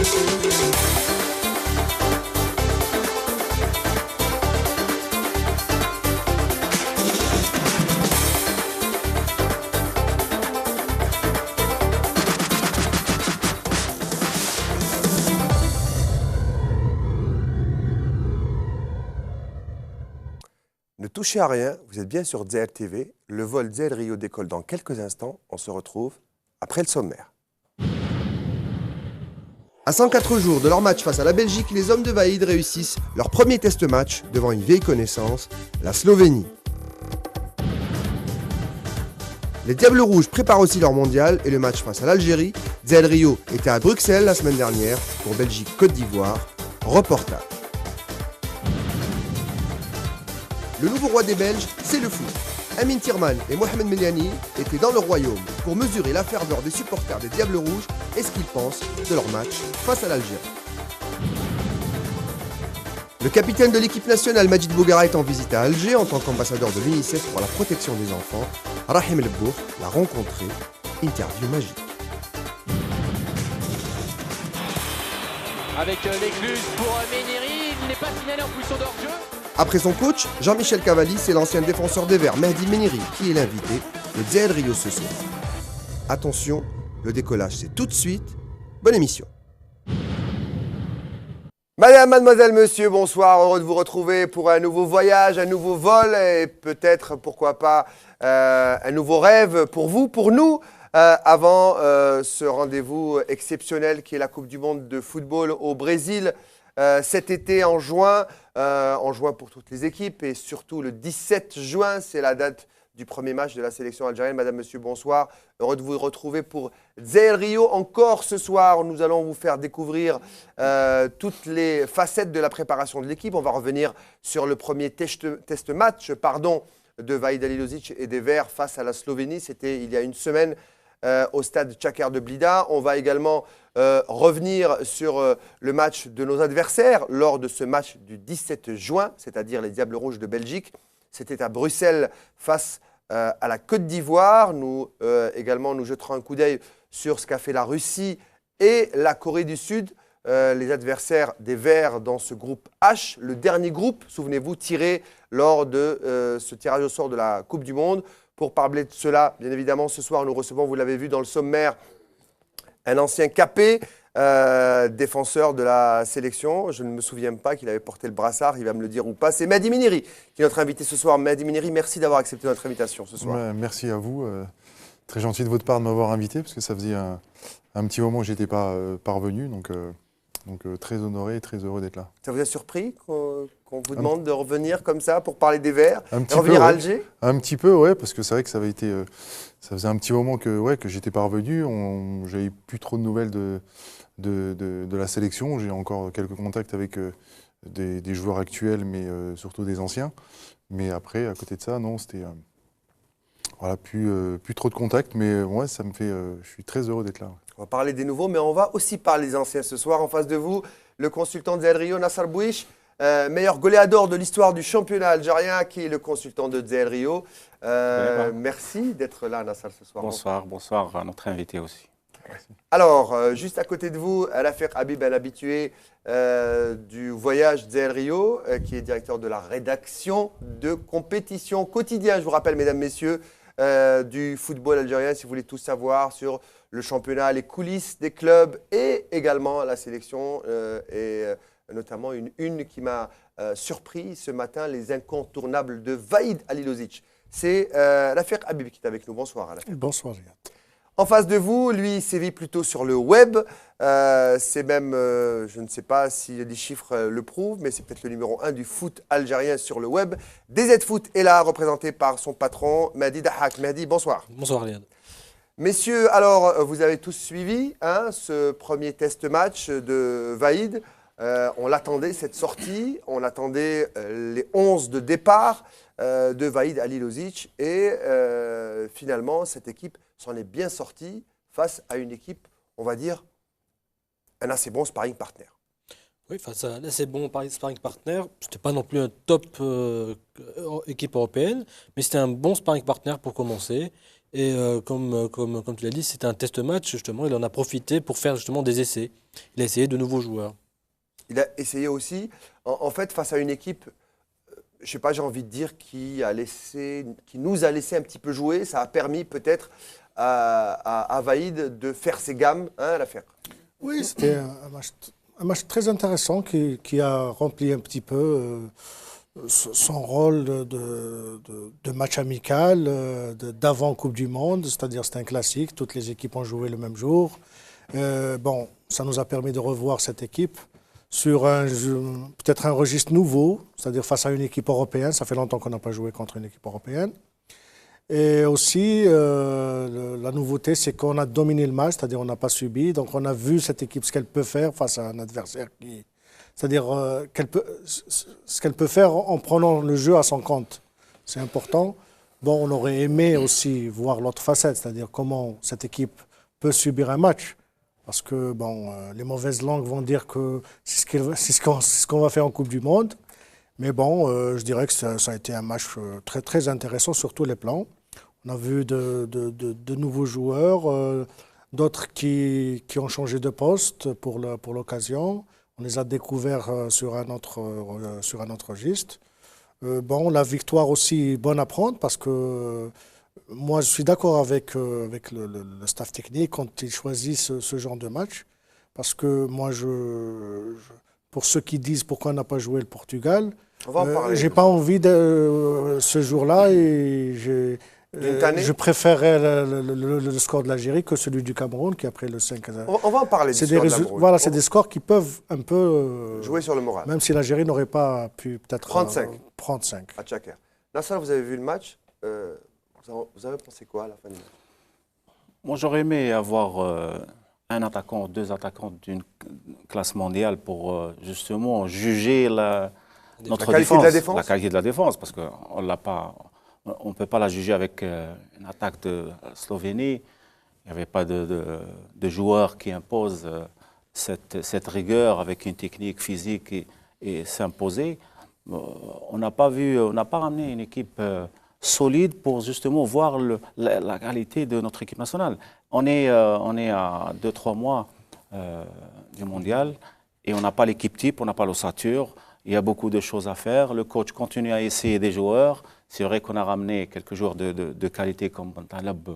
Ne touchez à rien, vous êtes bien sur Dzer TV. Le vol Dzer Rio décolle dans quelques instants. On se retrouve après le sommaire. À 104 jours de leur match face à la Belgique, les hommes de Vaïd réussissent leur premier test match devant une vieille connaissance, la Slovénie. Les Diables Rouges préparent aussi leur mondial et le match face à l'Algérie. Dzer Rio était à Bruxelles la semaine dernière pour Belgique-Côte d'Ivoire. Reportage. Le nouveau roi des Belges, c'est le foot. Amin Tirman et Mohamed Meliani étaient dans le royaume pour mesurer la ferveur des supporters des Diables Rouges et ce qu'ils pensent de leur match face à l'Algérie. Le capitaine de l'équipe nationale, Majid Bougara, est en visite à Alger en tant qu'ambassadeur de l'UNICEF pour la protection des enfants. Rahim El Bour l'a rencontré. Interview magique. Avec l'écluse pour Méniri, il n'est pas signalé en position de hors-jeu. Après son coach, Jean-Michel Cavalli, c'est l'ancien défenseur des Verts, Mehdi Méniri, qui est l'invité de Dzer Rio ce soir. Attention, le décollage c'est tout de suite. Bonne émission. Madame, mademoiselle, monsieur, bonsoir. Heureux de vous retrouver pour un nouveau voyage, un nouveau vol et peut-être, pourquoi pas, un nouveau rêve pour vous, pour nous, avant ce rendez-vous exceptionnel qui est la Coupe du Monde de football au Brésil cet été en juin pour toutes les équipes et surtout le 17 juin, c'est la date du premier match de la sélection algérienne. Madame, monsieur, bonsoir. Heureux de vous retrouver pour Dzer Rio. Encore ce soir, nous allons vous faire découvrir toutes les facettes de la préparation de l'équipe. On va revenir sur le premier test match de Vaïd Halilović et des Verts face à la Slovénie. C'était il y a une semaine au stade Čaker de Blida. On va également revenir sur le match de nos adversaires lors de ce match du 17 juin, c'est-à-dire les Diables Rouges de Belgique. C'était à Bruxelles face à la Côte d'Ivoire. Nous également, nous jetterons un coup d'œil sur ce qu'a fait la Russie et la Corée du Sud, les adversaires des Verts dans ce groupe H, le dernier groupe, souvenez-vous, tiré lors de ce tirage au sort de la Coupe du Monde. Pour parler de cela, bien évidemment, ce soir, nous recevons, vous l'avez vu dans le sommaire, un ancien capé, défenseur de la sélection. Je ne me souviens pas qu'il avait porté le brassard, il va me le dire ou pas. C'est Mehdi Méniri qui est notre invité ce soir. Mehdi Méniri, merci d'avoir accepté notre invitation ce soir. Ouais, merci à vous. Très gentil de votre part de m'avoir invité, parce que ça faisait un petit moment que je n'étais pas parvenu. Donc très honoré et très heureux d'être là. Ça vous a surpris qu'on vous demande de revenir comme ça pour parler des Verts, et revenir à Alger? Un petit peu, ouais, parce que c'est vrai que ça faisait un petit moment que j'étais pas revenu. J'avais plus trop de nouvelles de la sélection. J'ai encore quelques contacts avec des joueurs actuels, mais surtout des anciens. Mais après, à côté de ça, non, c'était plus trop de contacts. Mais ouais, ça me fait, je suis très heureux d'être là. On va parler des nouveaux, mais on va aussi parler des anciens ce soir. En face de vous, le consultant de Dzer Rio, Nassar Bouich, meilleur goléador de l'histoire du championnat algérien, qui est le consultant de Dzer Rio. Merci d'être là, Nassar, ce soir. Bonsoir à notre invité aussi. Merci. Alors, juste à côté de vous, Rafik Habib, un habitué du voyage Dzer Rio, qui est directeur de la rédaction de compétition quotidien. Je vous rappelle, mesdames, messieurs, du football algérien, si vous voulez tout savoir sur le championnat, les coulisses des clubs et également la sélection et notamment une qui m'a surpris ce matin, les incontournables de Vaïd Halilović. C'est Rafik Habib qui est avec nous. Bonsoir. Rafik. Bonsoir, Riyad. En face de vous, lui, il sévit plutôt sur le web. C'est même, je ne sais pas si les chiffres le prouvent, mais c'est peut-être le numéro 1 du foot algérien sur le web. DZ Foot est là, représenté par son patron, Mehdi Dahak. Mehdi, bonsoir. Bonsoir, Riyad. Messieurs, alors, vous avez tous suivi ce premier test match de Vaïd. On l'attendait, cette sortie. On attendait les 11 de départ de Vaïd Halilović. Et finalement, cette équipe s'en est bien sortie face à une équipe, on va dire, un assez bon sparring partner. Oui, face à un assez bon sparring partner. Ce n'était pas non plus un top équipe européenne, mais c'était un bon sparring partner pour commencer. Et comme tu l'as dit, c'était un test match, justement. Il en a profité pour faire justement des essais. Il a essayé de nouveaux joueurs. Il a essayé aussi, en fait, face à une équipe, je sais pas, j'ai envie de dire, qui nous a laissé un petit peu jouer. Ça a permis peut-être à Vaïd de faire ses gammes, hein, à la faire. Oui, c'était un match très intéressant qui a rempli un petit peu son rôle de match amical, d'avant Coupe du Monde, c'est-à-dire c'était un classique, toutes les équipes ont joué le même jour. Bon, ça nous a permis de revoir cette équipe sur peut-être un registre nouveau, c'est-à-dire face à une équipe européenne. Ça fait longtemps qu'on n'a pas joué contre une équipe européenne. Et aussi, la nouveauté, c'est qu'on a dominé le match, c'est-à-dire on n'a pas subi. Donc on a vu cette équipe, ce qu'elle peut faire face à un adversaire qui... C'est-à-dire ce qu'elle peut faire en prenant le jeu à son compte. C'est important. Bon, on aurait aimé aussi voir l'autre facette, c'est-à-dire comment cette équipe peut subir un match. Parce que bon, les mauvaises langues vont dire que c'est ce qu'on va faire en Coupe du Monde. Mais bon, je dirais que ça a été un match très, très intéressant sur tous les plans. On a vu de nouveaux joueurs, d'autres qui ont changé de poste pour l'occasion. On les a découverts sur un autre registre. Bon, la victoire aussi bonne à prendre parce que moi, je suis d'accord avec le staff technique quand il choisit ce genre de match. Parce que moi, pour ceux qui disent pourquoi on n'a pas joué le Portugal, j'ai pas envie de ce jour-là et je préférais le score de l'Algérie que celui du Cameroun qui a pris le 5 à 0. On va en parler C'est des scores qui peuvent un peu jouer sur le moral. Même si l'Algérie n'aurait pas pu peut-être prendre 5. À Tchaker. Nasser, vous avez vu le match. Vous avez pensé quoi à la fin du match? Moi, j'aurais aimé avoir un attaquant, deux attaquants d'une classe mondiale pour justement juger notre défense, la qualité de la défense, parce qu'on l'a pas, on ne peut pas la juger avec une attaque de Slovénie. Il n'y avait pas de joueur qui impose cette rigueur avec une technique physique et s'imposer. On n'a pas ramené une équipe solide pour justement voir la qualité de notre équipe nationale. On est à 2-3 mois du mondial et on n'a pas l'équipe type, on n'a pas l'ossature. Il y a beaucoup de choses à faire. Le coach continue à essayer des joueurs. C'est vrai qu'on a ramené quelques joueurs de qualité comme Taleb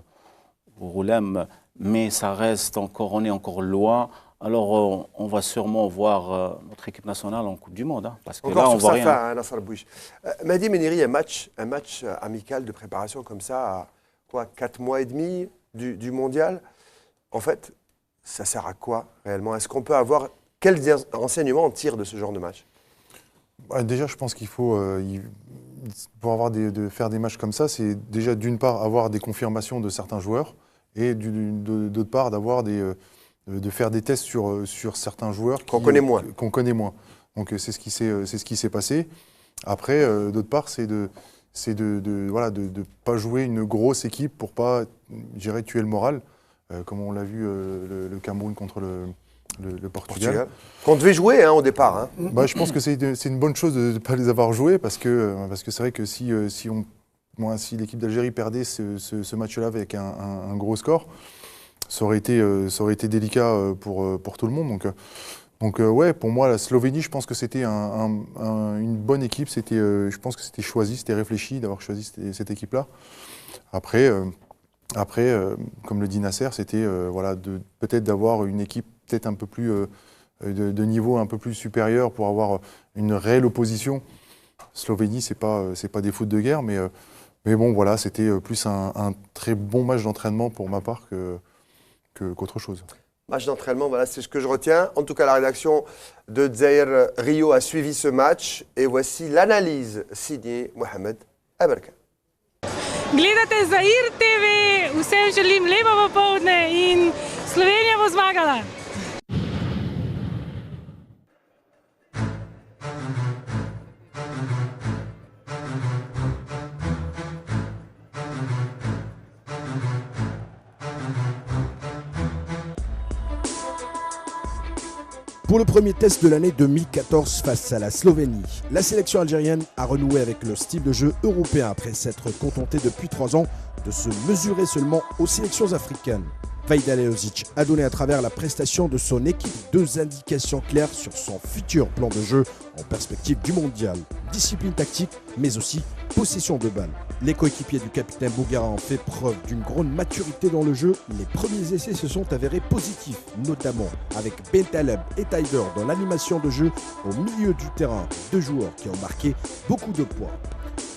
ou Roulem, mais ça reste encore, on est encore loin. Alors on va sûrement voir notre équipe nationale en Coupe du Monde. Hein, parce que encore là, sur on voit sa rien. fin, hein, Nasser Bouich. Mehdi Méniri, un match amical de préparation comme ça, à 4 mois et demi du mondial, en fait, ça sert à quoi réellement? Est-ce qu'on peut avoir... Quels renseignements on tire de ce genre de match? Déjà, je pense qu'il faut, pour faire des matchs comme ça, c'est déjà d'une part avoir des confirmations de certains joueurs et d'autre part de faire des tests sur certains joueurs qu'on connaît moins. Donc c'est ce qui s'est passé. Après, d'autre part, c'est de pas jouer une grosse équipe pour pas, tuer le moral, comme on l'a vu le Cameroun contre le Portugal. Qu'on devait jouer au départ. Hein. Je pense que c'est une bonne chose de ne pas les avoir joués parce que c'est vrai que si l'équipe d'Algérie perdait ce match-là avec un gros score, ça aurait été délicat pour tout le monde. Donc ouais, pour moi, la Slovénie, je pense que c'était une bonne équipe. Je pense que c'était choisi, c'était réfléchi d'avoir choisi cette équipe-là. Après, comme le dit Nasser, c'était peut-être d'avoir une équipe peut-être un peu plus de niveau un peu plus supérieur pour avoir une réelle opposition. Slovénie, c'est pas des foot de guerre, mais bon, voilà, c'était plus un très bon match d'entraînement pour ma part qu'autre chose. Match d'entraînement, voilà, c'est ce que je retiens. En tout cas, la rédaction de Dzahir Rio a suivi ce match et voici l'analyse signée Mohamed Aberkan. Gledate Zair TV, vsem želim lepo popoldne in Slovenija bo zmagala. Pour le premier test de l'année 2014 face à la Slovénie, la sélection algérienne a renoué avec le style de jeu européen après s'être contentée depuis 3 ans de se mesurer seulement aux sélections africaines. Vahid Halilhodžić a donné à travers la prestation de son équipe 2 indications claires sur son futur plan de jeu en perspective du mondial. Discipline tactique, mais aussi possession de balle. Les coéquipiers du capitaine Bougara ont fait preuve d'une grande maturité dans le jeu. Les premiers essais se sont avérés positifs, notamment avec Bentaleb et Taider dans l'animation de jeu au milieu du terrain. 2 joueurs qui ont marqué beaucoup de points.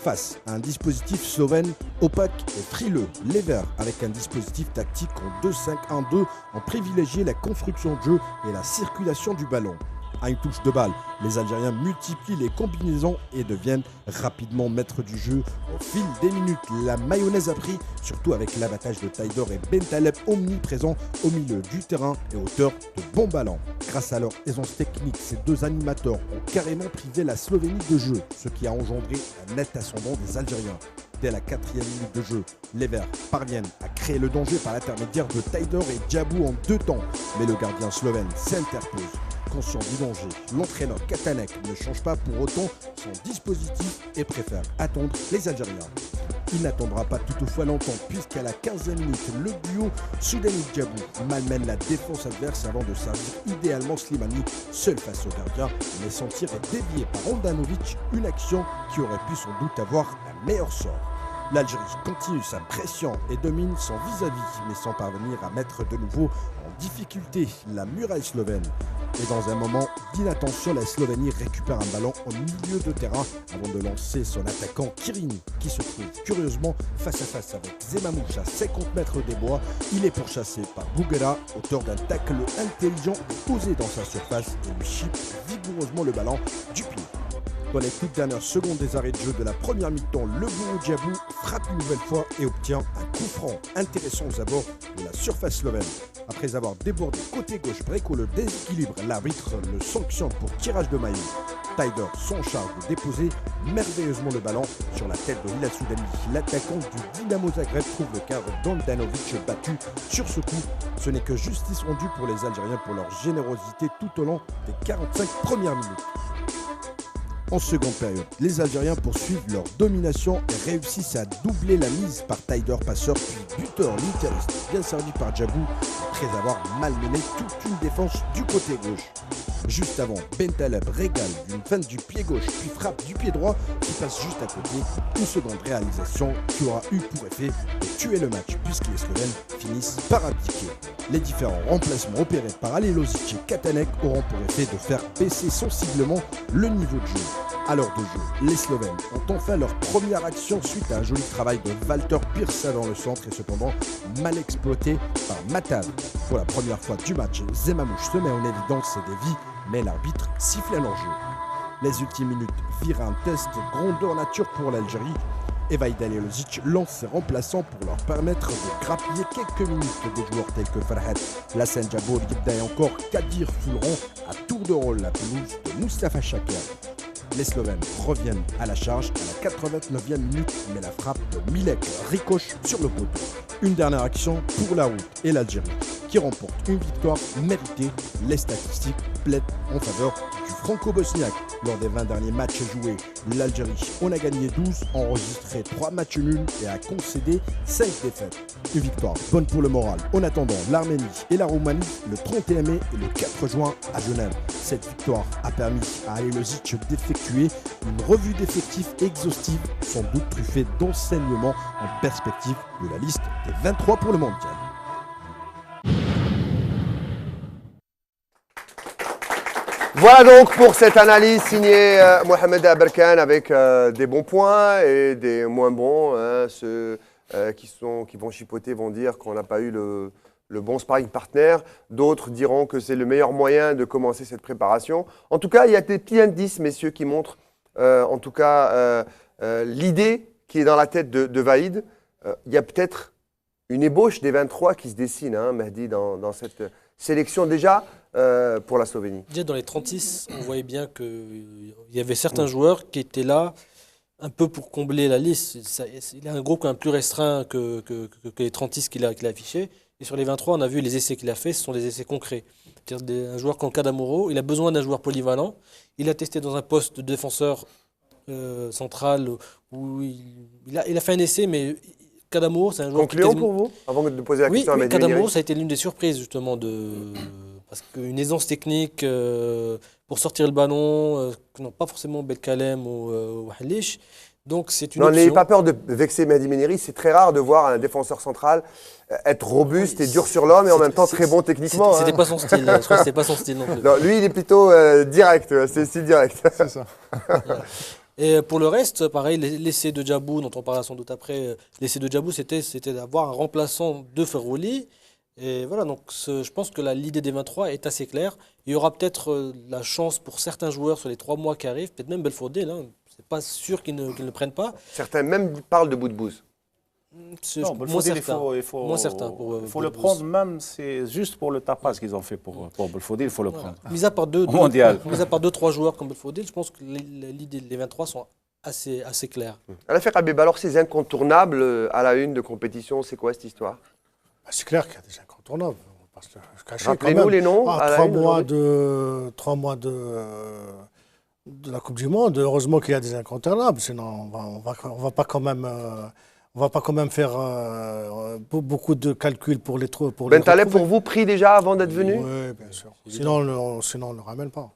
Face à un dispositif slovène opaque et frileux, les Verts, avec un dispositif tactique en 2-5-1-2, ont privilégié la construction de jeu et la circulation du ballon. À une touche de balle, les Algériens multiplient les combinaisons et deviennent rapidement maîtres du jeu. Au fil des minutes, la mayonnaise a pris, surtout avec l'abattage de Taider et Bentaleb omniprésents au milieu du terrain et auteur de bons ballons. Grâce à leur aisance technique, ces 2 animateurs ont carrément privé la Slovénie de jeu, ce qui a engendré un net ascendant des Algériens. Dès la 4e minute de jeu, les Verts parviennent à créer le danger par l'intermédiaire de Taider et Djabou en 2 temps. Mais le gardien slovène s'interpose. Conscient du danger, l'entraîneur Katanek ne change pas pour autant son dispositif et préfère attendre les Algériens. Il n'attendra pas toutefois longtemps puisqu'à la 15e minute, le duo Soudani-Djabou malmène la défense adverse avant de servir idéalement Slimani seul face au gardien, mais son tir est dévié par Handanović, une action qui aurait pu sans doute avoir un meilleur sort. L'Algérie continue sa pression et domine son vis-à-vis, mais sans parvenir à mettre de nouveau en difficulté la muraille slovène. Et dans un moment d'inattention, la Slovénie récupère un ballon au milieu de terrain avant de lancer son attaquant Kirin, qui se trouve curieusement face à face avec Zemamouche à 50 mètres des bois. Il est pourchassé par Bougara, auteur d'un tacle intelligent et osé dans sa surface, et lui chip vigoureusement le ballon du pied. Dans les toutes dernières secondes des arrêts de jeu de la première mi-temps, le Bourou Djabou frappe une nouvelle fois et obtient un coup franc intéressant aux abords de la surface slovène. Après avoir débordé côté gauche, Breko le déséquilibre, l'arbitre le sanctionne pour tirage de maillot. Taider s'en charge de déposer merveilleusement le ballon sur la tête de Hilal Soudani. L'attaquant du Dynamo Zagreb trouve le cadre d'Handanović battu. Sur ce coup, ce n'est que justice rendue pour les Algériens pour leur générosité tout au long des 45 premières minutes. En seconde période, les Algériens poursuivent leur domination et réussissent à doubler la mise par Taider, passeur puis buteur l'Interiste, bien servi par Djabou, après avoir malmené toute une défense du côté gauche. Juste avant, Bentaleb régale d'une feinte du pied gauche puis frappe du pied droit qui passe juste à côté. Une seconde réalisation qui aura eu pour effet de tuer le match puisque les Slovènes finissent par abdiquer. Les différents remplacements opérés par Halilhodžić et Katanek auront pour effet de faire baisser sensiblement le niveau de jeu. À l'heure de jeu, les Slovènes ont enfin leur première action suite à un joli travail de Walter Pirsa dans le centre et cependant mal exploité par Matav. Pour la première fois du match, Zemamouche se met en évidence et dévie, mais l'arbitre siffle un hors-jeu. Les ultimes minutes virent un test grandeur nature pour l'Algérie. Et Vahid Halilhodžić lance ses remplaçants pour leur permettre de grappiller quelques minutes des joueurs tels que Farhat, Lassane Djabour, Yibda et encore Kadir fouleront à tour de rôle la pelouse de Moustapha Chaker. Les Slovènes reviennent à la charge à la 89e minute, mais la frappe de Milek ricoche sur le poteau. Une dernière action pour la route et l'Algérie, qui remporte une victoire méritée. Les statistiques plaident en faveur du franco-bosniaque. Lors des 20 derniers matchs joués, l'Algérie en a gagné 12, enregistré 3 matchs nuls et a concédé 5 défaites. Une victoire bonne pour le moral. En attendant, l'Arménie et la Roumanie le 31 mai et le 4 juin à Genève. Cette victoire a permis à Halilhodžić d'effectuer une revue d'effectifs exhaustive, sans doute truffée d'enseignements en perspective de la liste des 23 pour le mondial. Voilà donc pour cette analyse signée Mohamed Aberkan avec des bons points et des moins bons. Ceux qui vont chipoter vont dire qu'on n'a pas eu le bon sparring partner. D'autres diront que c'est le meilleur moyen de commencer cette préparation. En tout cas, il y a des petits indices, messieurs, qui montrent en tout cas l'idée qui est dans la tête de Vahid. Il y a peut-être une ébauche des 23 qui se dessine, Mehdi, dans cette sélection déjà pour la Slovénie. Déjà dans les 36, on voyait bien qu'il y avait certains joueurs qui étaient là un peu pour combler la liste. Il a un groupe quand même plus restreint que les 36 qu'il a affichés. Et sur les 23, on a vu les essais qu'il a faits, ce sont des essais concrets. C'est-à-dire un joueur comme Kadamuro, il a besoin d'un joueur polyvalent. Il a testé dans un poste de défenseur central où il a fait un essai, mais Kadamo, c'est un joueur concluant pour vous, avant de poser la question à Mehdi Méniri. Kadamo, ça a été l'une des surprises justement parce qu'une aisance technique pour sortir le ballon, que n'ont pas forcément Belkalem ou Halish. Donc c'est une option. N'ayez pas peur de vexer Mehdi Méniri, c'est très rare de voir un défenseur central être robuste et dur sur l'homme et en même temps très bon techniquement. C'était pas son style, je crois que c'était pas son style non plus. Non, lui il est plutôt direct, c'est style direct. C'est ça. Et pour le reste, pareil, l'essai de Djabou, dont on parlera sans doute après, l'essai de Djabou, c'était d'avoir un remplaçant de Ferrouli. Et voilà, donc je pense que l'idée des 23 est assez claire. Il y aura peut-être la chance pour certains joueurs sur les 3 mois qui arrivent, peut-être même Belfodé, là, c'est pas sûr qu'ils ne prennent pas. Certains même parlent de Boudbouz. Moins certain. Il faut le prendre même, c'est juste pour le tapas qu'ils ont fait pour Belfodé, il faut le prendre. Mis à part 2-3 joueurs comme Belfodé, je pense que l'idée des 23 sont assez claires. Al-Wafiq Habib, alors ces incontournables à la une de compétition, c'est quoi cette histoire? C'est clair qu'il y a des incontournables. Rappelez-nous les noms. 3 mois de la Coupe du Monde, heureusement qu'il y a des incontournables, sinon on va pas quand même faire beaucoup de calculs pour les trous. Bentaleb pour vous pris déjà avant d'être venu? Oui, bien sûr. Sinon on ne le ramène pas.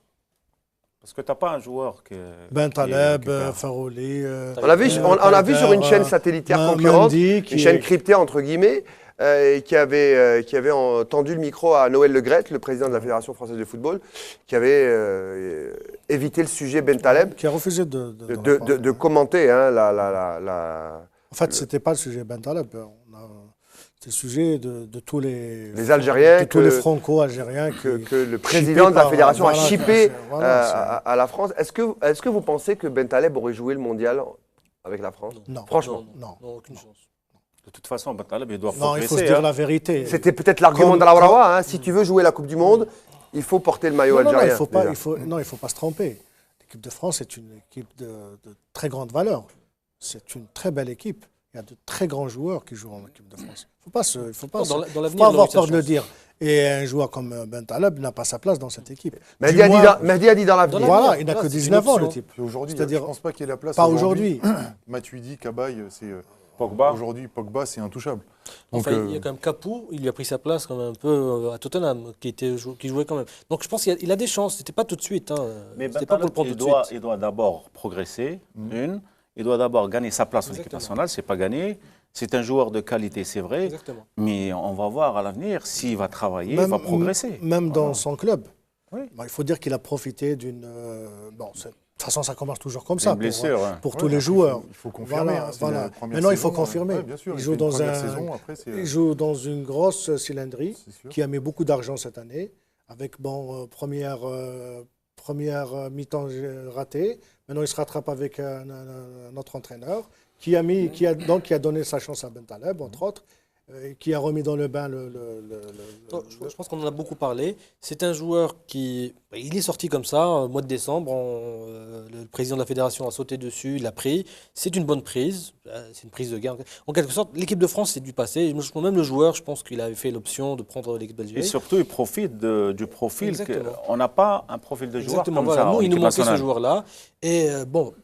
Parce que tu n'as pas un joueur que. Bentaleb, Ferrouli. On a vu sur une chaîne satellitaire concurrente, une chaîne cryptée entre guillemets, qui avait tendu le micro à Noël Le Graët, le président de la Fédération française de football, qui avait évité le sujet Bentaleb. Qui a refusé de commenter En fait, ce n'était pas le sujet Bentaleb. C'était le sujet de tous les Algériens, tous les franco-algériens que le président de la fédération a chippé à la France. Est-ce que vous pensez que Bentaleb aurait joué le mondial avec la France? Non. Franchement. Non, aucune chance. De toute façon, Bentaleb, il doit progresser. Non, il faut se dire la vérité. C'était peut-être l'argument de la Brawa. Si tu veux jouer la Coupe du Monde, il faut porter le maillot algérien. Il ne faut pas se tromper. L'équipe de France est une équipe de très grande valeur. C'est une très belle équipe. Il y a de très grands joueurs qui jouent en équipe de France. Il ne faut pas avoir peur de le dire. Et un joueur comme Bentaleb n'a pas sa place dans cette équipe. Mehdi a dit dans l'avenir. Voilà, il n'a que 19 ans, le type. Aujourd'hui, je ne pense pas qu'il ait la place. Pas aujourd'hui. Matuidi, Cabaye, c'est. Pogba. Aujourd'hui, Pogba, c'est intouchable. Donc, il y a quand même Capou, il lui a pris sa place quand même un peu à Tottenham, qui jouait quand même. Donc je pense qu'il a des chances, c'était pas tout de suite. Mais Bentaleb, pas pour le prendre tout de suite. Il doit d'abord progresser, il doit d'abord gagner sa place en équipe nationale, c'est pas gagné. C'est un joueur de qualité, c'est vrai. Exactement. Mais on va voir à l'avenir, s'il va travailler, il va progresser. Même dans son club. Oui. Il faut dire qu'il a profité d'une... de toute façon, ça commence toujours comme ça pour tous les joueurs. Il faut confirmer. Voilà. Maintenant, il faut confirmer. Bien sûr, il joue dans une grosse cylindrie qui a mis beaucoup d'argent cette année, avec première mi-temps ratée. Maintenant, il se rattrape avec un autre entraîneur qui a donné sa chance à Bentaleb, entre autres. Qui a remis dans le bain Je pense qu'on en a beaucoup parlé. C'est un joueur qui... Il est sorti comme ça, au mois de décembre. Le président de la fédération a sauté dessus, il l'a pris. C'est une bonne prise. C'est une prise de gain. En quelque sorte, l'équipe de France, c'est du passé. Même le joueur, je pense qu'il avait fait l'option de prendre l'équipe d'Algérie. Et surtout, il profite du profil. On n'a pas un profil de joueur comme ça. Nous, il nous manquait ce joueur-là. Et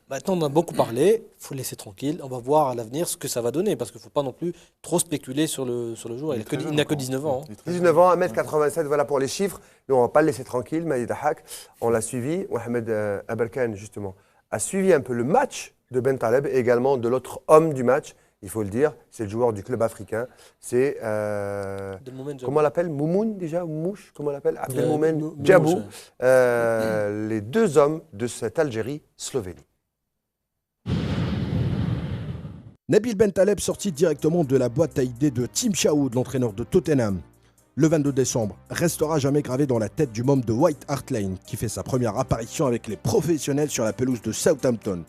maintenant, on a beaucoup parlé. Il faut le laisser tranquille. On va voir à l'avenir ce que ça va donner. Parce qu'il ne faut pas non plus trop spéculer sur le joueur. Il n'a que 19 ans. 19 ans, 1m87, voilà pour les chiffres. Nous, on ne va pas le laisser tranquille. Mehdi Dahak, on l'a suivi. Mohamed Aberkan, justement, a suivi un peu le match de Bentaleb et également de l'autre homme du match. Il faut le dire, c'est le joueur du club africain. C'est. Comment on l'appelle? Moumoun déjà? Ou Mouche? Comment on l'appelle? Abdelmoumen Djabou. Les deux hommes de cette Algérie-Slovénie. Nabil Bentaleb sorti directement de la boîte à idées de Tim Sherwood, l'entraîneur de Tottenham. Le 22 décembre restera jamais gravé dans la tête du membre de White Hart Lane qui fait sa première apparition avec les professionnels sur la pelouse de Southampton.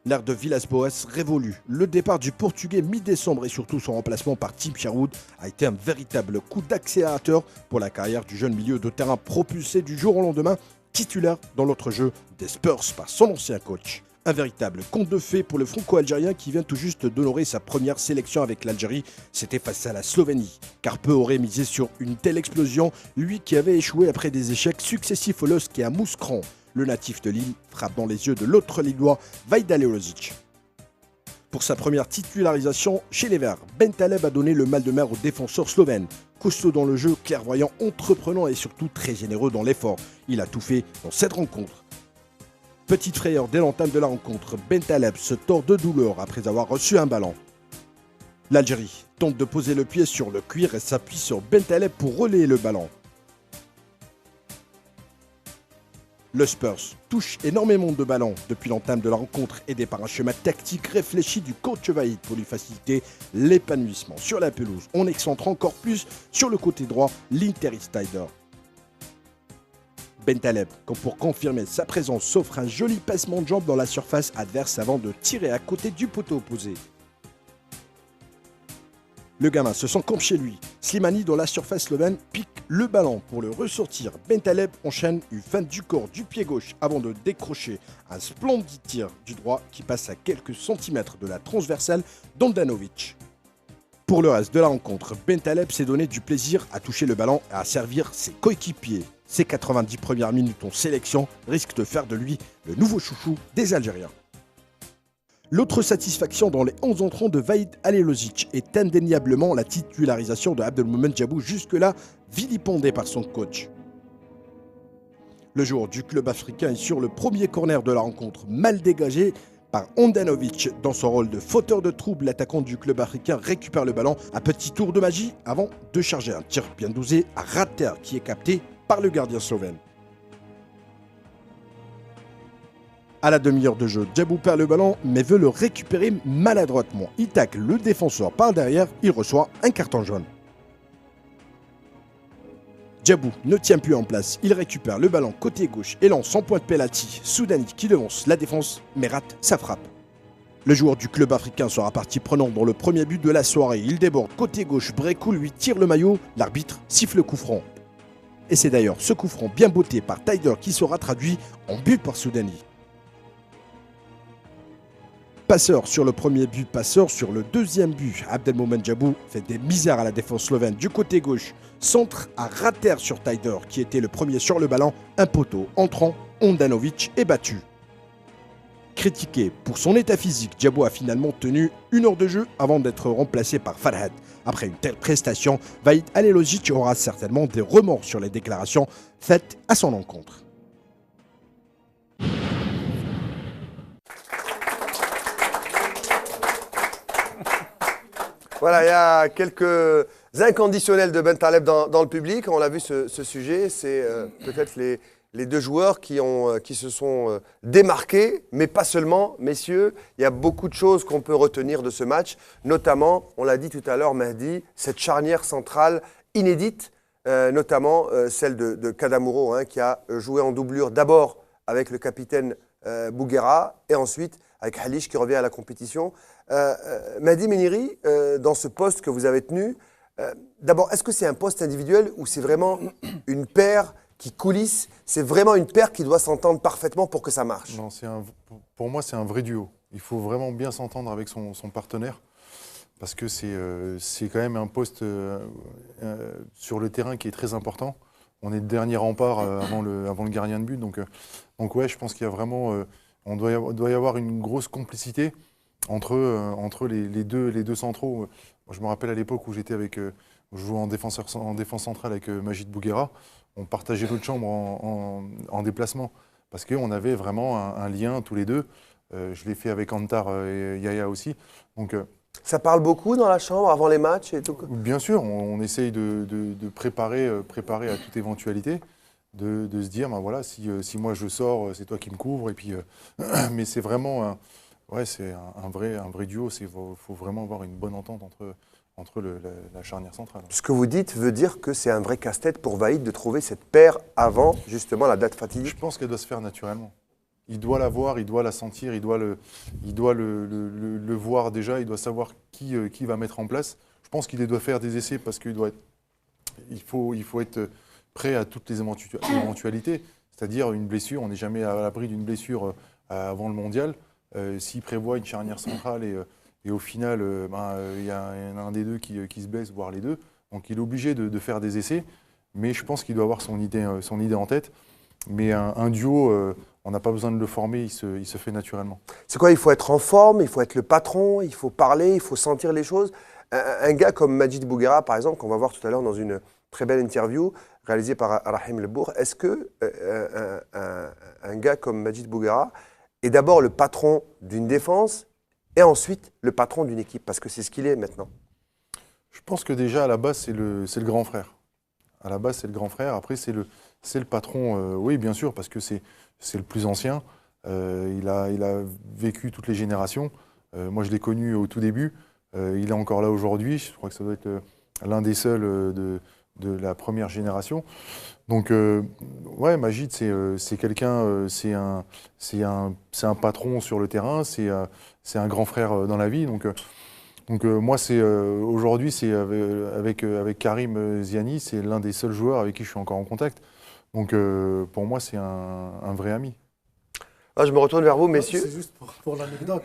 L'ère de Villas-Boas révolue. Le départ du Portugais mi-décembre et surtout son remplacement par Tim Sherwood a été un véritable coup d'accélérateur pour la carrière du jeune milieu de terrain propulsé du jour au lendemain, titulaire dans l'autre jeu des Spurs par son ancien coach. Un véritable conte de fées pour le franco-algérien qui vient tout juste d'honorer sa première sélection avec l'Algérie. C'était face à la Slovénie, car peu aurait misé sur une telle explosion, lui qui avait échoué après des échecs successifs au LOSC et à Mouscron. Le natif de Lille frappe dans les yeux de l'autre Lillois, Vaida Leozic. Pour sa première titularisation chez les Verts, Bentaleb a donné le mal de mer aux défenseurs slovènes. Costaud dans le jeu, clairvoyant, entreprenant et surtout très généreux dans l'effort. Il a tout fait dans cette rencontre. Petite frayeur dès l'entame de la rencontre, Bentaleb se tord de douleur après avoir reçu un ballon. L'Algérie tente de poser le pied sur le cuir et s'appuie sur Bentaleb pour relayer le ballon. Le Spurs touche énormément de ballons depuis l'entame de la rencontre, aidé par un schéma tactique réfléchi du coach Vaïd pour lui faciliter l'épanouissement sur la pelouse. On excentre encore plus sur le côté droit l'Interiste Taider. Bentaleb, comme pour confirmer sa présence, s'offre un joli passement de jambe dans la surface adverse avant de tirer à côté du poteau opposé. Le gamin se sent comme chez lui. Slimani, dans la surface slovène, pique le ballon pour le ressortir. Bentaleb enchaîne une feinte du corps du pied gauche avant de décrocher un splendide tir du droit qui passe à quelques centimètres de la transversale d'Handanovic. Pour le reste de la rencontre, Bentaleb s'est donné du plaisir à toucher le ballon et à servir ses coéquipiers. Ses 90 premières minutes en sélection risquent de faire de lui le nouveau chouchou des Algériens. L'autre satisfaction dans les 11 entrants de Vaïd Halilhodžić est indéniablement la titularisation de Abdelmomen Djabou, jusque-là vilipendé par son coach. Le joueur du club africain est sur le premier corner de la rencontre, mal dégagé par Handanovic. Dans son rôle de fauteur de trouble, l'attaquant du club africain récupère le ballon à petit tour de magie avant de charger un tir bien dosé à ras de terre qui est capté par le gardien slovène. À la demi-heure de jeu, Djabou perd le ballon mais veut le récupérer maladroitement. Il tacle le défenseur par derrière, il reçoit un carton jaune. Djabou ne tient plus en place, il récupère le ballon côté gauche et lance son point de pénalty. Soudani qui devance la défense mais rate sa frappe. Le joueur du club africain sera partie prenante dans le premier but de la soirée. Il déborde côté gauche, Brekou lui tire le maillot, l'arbitre siffle le coup franc. Et c'est d'ailleurs ce coup franc bien botté par Taider qui sera traduit en but par Soudani. Passeur sur le premier but, passeur sur le deuxième but. Abdelmomen Djabou fait des misères à la défense slovène du côté gauche. Centre à ras de terre sur Taider qui était le premier sur le ballon. Un poteau entrant, Handanovic est battu. Critiqué pour son état physique, Djabou a finalement tenu 1 heure de jeu avant d'être remplacé par Farhad. Après une telle prestation, Vaïd Halilhodžić aura certainement des remords sur les déclarations faites à son encontre. Voilà, il y a quelques inconditionnels de Bentaleb dans le public. On l'a vu ce sujet, c'est peut-être les deux joueurs qui se sont démarqués, mais pas seulement, messieurs. Il y a beaucoup de choses qu'on peut retenir de ce match, notamment, on l'a dit tout à l'heure, Mehdi, cette charnière centrale inédite, notamment celle de Kadamuro, qui a joué en doublure d'abord avec le capitaine Bouguera et ensuite avec Halilhodžić qui revient à la compétition. Mehdi Méniri, dans ce poste que vous avez tenu, d'abord, est-ce que c'est un poste individuel ou c'est vraiment une paire qui coulisse? C'est vraiment une paire qui doit s'entendre parfaitement pour que ça marche? Non, pour moi, c'est un vrai duo. Il faut vraiment bien s'entendre avec son partenaire parce que c'est quand même un poste sur le terrain qui est très important. On est le dernier rempart avant le gardien de but. Donc ouais, je pense qu'il y a vraiment... on doit y avoir une grosse complicité entre les deux centraux. Je me rappelle à l'époque où j'étais je jouais en défense centrale avec Majid Bouguera. On partageait notre chambre en déplacement parce qu'on avait vraiment un lien tous les deux. Je l'ai fait avec Antar et Yaya aussi. Donc, ça parle beaucoup dans la chambre avant les matchs et tout? Bien sûr, on essaye de préparer à toute éventualité. De se dire, ben voilà, si moi je sors, c'est toi qui me couvres. Et puis, mais c'est vraiment c'est un vrai duo. Il faut vraiment avoir une bonne entente entre la charnière centrale. Ce que vous dites veut dire que c'est un vrai casse-tête pour Vaïd de trouver cette paire avant justement la date fatidique? Je pense qu'elle doit se faire naturellement. Il doit la voir, il doit la sentir, il doit le voir déjà, il doit savoir qui va mettre en place. Je pense qu'il doit faire des essais parce qu'il faut être prêt à toutes les éventualités, c'est-à-dire une blessure. On n'est jamais à l'abri d'une blessure avant le mondial. S'il prévoit une charnière centrale et au final, il y a un des deux qui se blesse, voire les deux, donc il est obligé de faire des essais, mais je pense qu'il doit avoir son idée en tête. Mais un duo on n'a pas besoin de le former, il se fait naturellement. C'est quoi? Il faut être en forme, il faut être le patron, il faut parler, il faut sentir les choses. Un gars comme Majid Bouguera, par exemple, qu'on va voir tout à l'heure dans une très belle interview réalisée par Rahim Lebour, est-ce que un gars comme Majid Bouguera est d'abord le patron d'une défense et ensuite le patron d'une équipe? Parce que c'est ce qu'il est maintenant. Je pense que déjà, à la base, c'est le grand frère. À la base, c'est le grand frère. Après, c'est le patron, oui, bien sûr, parce que c'est le plus ancien. Il a vécu toutes les générations. Moi, je l'ai connu au tout début. Il est encore là aujourd'hui. Je crois que ça doit être l'un des seuls de la première génération. Donc, ouais, Majid, c'est quelqu'un, c'est un patron sur le terrain, c'est un grand frère dans la vie. Donc moi, aujourd'hui, c'est avec Karim Ziani, c'est l'un des seuls joueurs avec qui je suis encore en contact. Donc pour moi, c'est un vrai ami. Ah, je me retourne vers vous, messieurs. C'est juste pour l'anecdote.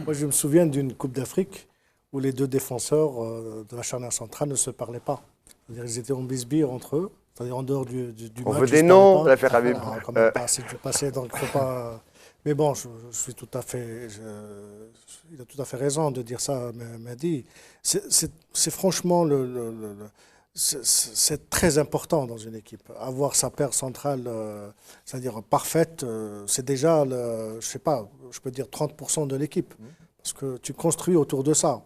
Moi, je me souviens d'une Coupe d'Afrique où les deux défenseurs de la charnière centrale ne se parlaient pas. C'est-à-dire ils étaient en bisbille entre eux, c'est-à-dire en dehors du on match. veut des noms, l'affaire Habib. Quand même pas assez du passé, donc il ne faut pas... Mais bon, je suis tout à fait... il a tout à fait raison de dire ça, Mehdi. C'est franchement c'est très important dans une équipe. Avoir sa paire centrale, c'est-à-dire parfaite, c'est déjà, je sais pas, je peux dire 30% de l'équipe. Parce que tu construis autour de ça.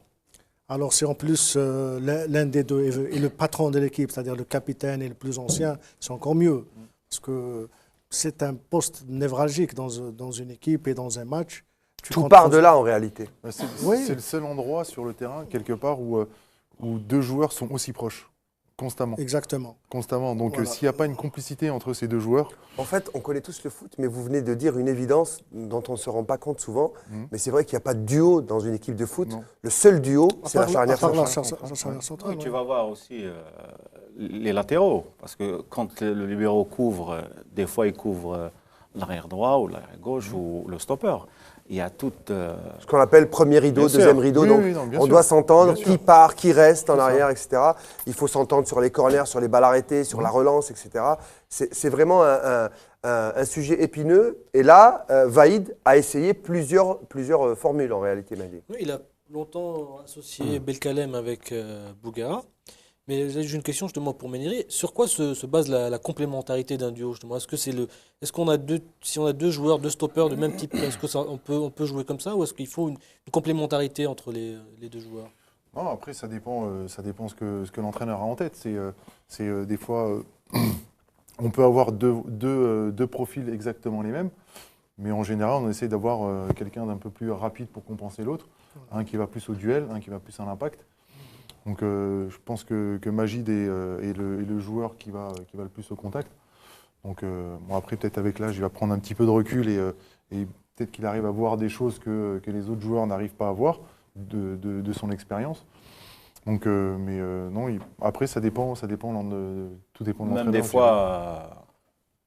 Alors si en plus l'un des deux est le patron de l'équipe, c'est-à-dire le capitaine et le plus ancien, c'est encore mieux. Parce que c'est un poste névralgique dans une équipe et dans un match. Tout part de là en réalité. C'est le seul endroit sur le terrain, quelque part, où deux joueurs sont aussi proches. Constamment. Exactement. Constamment. Donc voilà. S'il n'y a pas une complicité entre ces deux joueurs... En fait, on connaît tous le foot, mais vous venez de dire une évidence dont on ne se rend pas compte souvent. Mais c'est vrai qu'il n'y a pas de duo dans une équipe de foot. Non. Le seul duo, c'est la charnière centrale. Tu vas voir aussi les latéraux. Parce que quand le libéro couvre, des fois il couvre l'arrière droit ou l'arrière gauche ou le stopper. Il y a tout... ce qu'on appelle premier rideau, deuxième rideau. Donc on doit s'entendre, qui part, qui reste en arrière, etc. Il faut s'entendre sur les corners, sur les balles arrêtées, sur la relance, etc. C'est vraiment un sujet épineux. Et là, Vaïd a essayé plusieurs formules en réalité, Mehdi. Oui, il a longtemps associé Belkalem avec Bouguera. Mais j'ai une question justement pour Méniri. Sur quoi se base la complémentarité d'un duo justement? Est-ce qu'on a si on a deux joueurs, deux stoppers de même type, est-ce qu'on peut jouer comme ça ou est-ce qu'il faut une complémentarité entre les deux joueurs? Non, après ça dépend ce que l'entraîneur a en tête. C'est des fois on peut avoir deux profils exactement les mêmes, mais en général on essaie d'avoir quelqu'un d'un peu plus rapide pour compenser l'autre, un qui va plus au duel, un qui va plus à l'impact. Donc je pense que Majid est le joueur qui va le plus au contact. Donc bon, après peut-être avec l'âge il va prendre un petit peu de recul et peut-être qu'il arrive à voir des choses que les autres joueurs n'arrivent pas à voir de son expérience. Donc non, après ça dépend tout dépend de l'entraîneur. Même des fois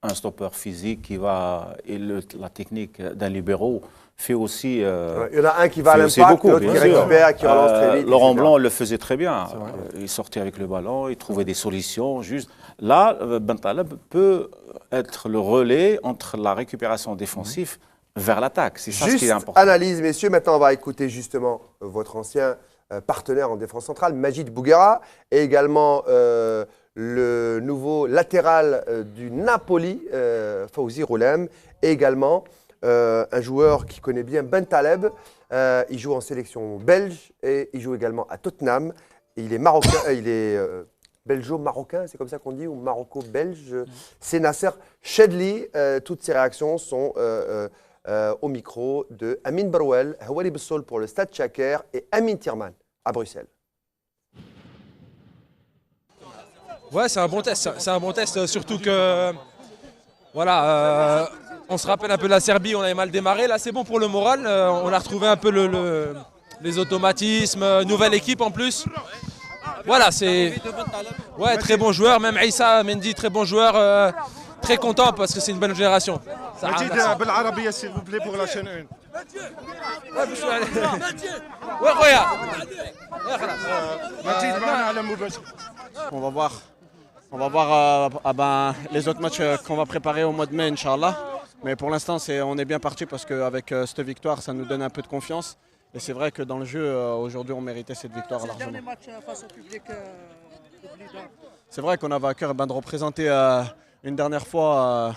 un stopper physique et la technique d'un libéro fait aussi... il y en a un qui va à l'impact, l'autre qui récupère, qui relance très vite. Laurent Blanc le faisait très bien. Il sortait avec le ballon, il trouvait des solutions. Juste. Là, Bentaleb peut être le relais entre la récupération défensive vers l'attaque. C'est ça ce qui est important. Analyse, messieurs. Maintenant, on va écouter justement votre ancien partenaire en défense centrale, Majid Bouguera, et également le nouveau latéral du Napoli, Fawzi Roulem, et également... un joueur qui connaît bien Bentaleb, il joue en sélection belge et il joue également à Tottenham. Il est marocain, il est belgeo-marocain, c'est comme ça qu'on dit, ou maroco-belge. C'est Nasser Chedli. Toutes ces réactions sont au micro de Amin Barouel, Hawali Bessoul pour le Stade Chaker et Amin Tirman à Bruxelles. Ouais, c'est un bon test. C'est un bon test, surtout que voilà. On se rappelle un peu de la Serbie, on avait mal démarré. Là, c'est bon pour le moral. On a retrouvé un peu les automatismes. Nouvelle équipe en plus. Voilà, c'est ouais, très bon joueur. Même Issa Mendy, très bon joueur. Très content parce que c'est une bonne génération. Majid, بالعربية s'il vous plaît pour la chaîne 1. On va voir les autres matchs qu'on va préparer au mois de mai, Inch'Allah. Mais pour l'instant, on est bien parti parce qu'avec cette victoire, ça nous donne un peu de confiance. Et c'est vrai que dans le jeu, aujourd'hui, on méritait cette victoire largement. Dernier match face au public, c'est vrai qu'on avait à cœur de représenter une dernière fois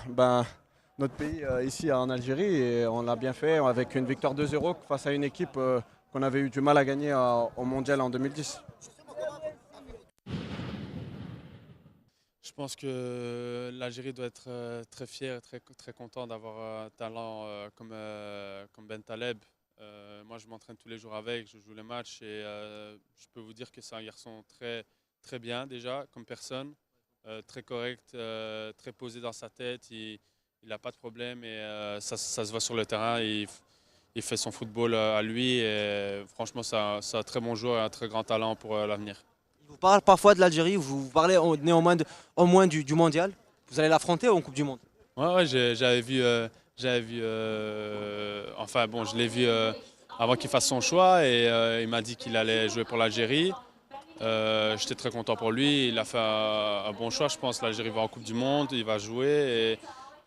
notre pays ici en Algérie. Et on l'a bien fait avec une victoire 2-0 face à une équipe qu'on avait eu du mal à gagner au Mondial en 2010. Je pense que l'Algérie doit être très fière, très content d'avoir un talent comme Bentaleb. Moi, je m'entraîne tous les jours avec, je joue les matchs et je peux vous dire que c'est un garçon très bien déjà comme personne, très correct, très posé dans sa tête. Il n'a pas de problème et ça se voit sur le terrain. Il fait son football à lui et franchement, c'est un très bon joueur et un très grand talent pour l'avenir. Il vous parle parfois de l'Algérie, vous parlez néanmoins au moins du mondial. Vous allez l'affronter en Coupe du Monde? Ouais, j'avais vu, je l'ai vu avant qu'il fasse son choix et il m'a dit qu'il allait jouer pour l'Algérie. J'étais très content pour lui, il a fait un bon choix, je pense. L'Algérie va en Coupe du Monde, il va jouer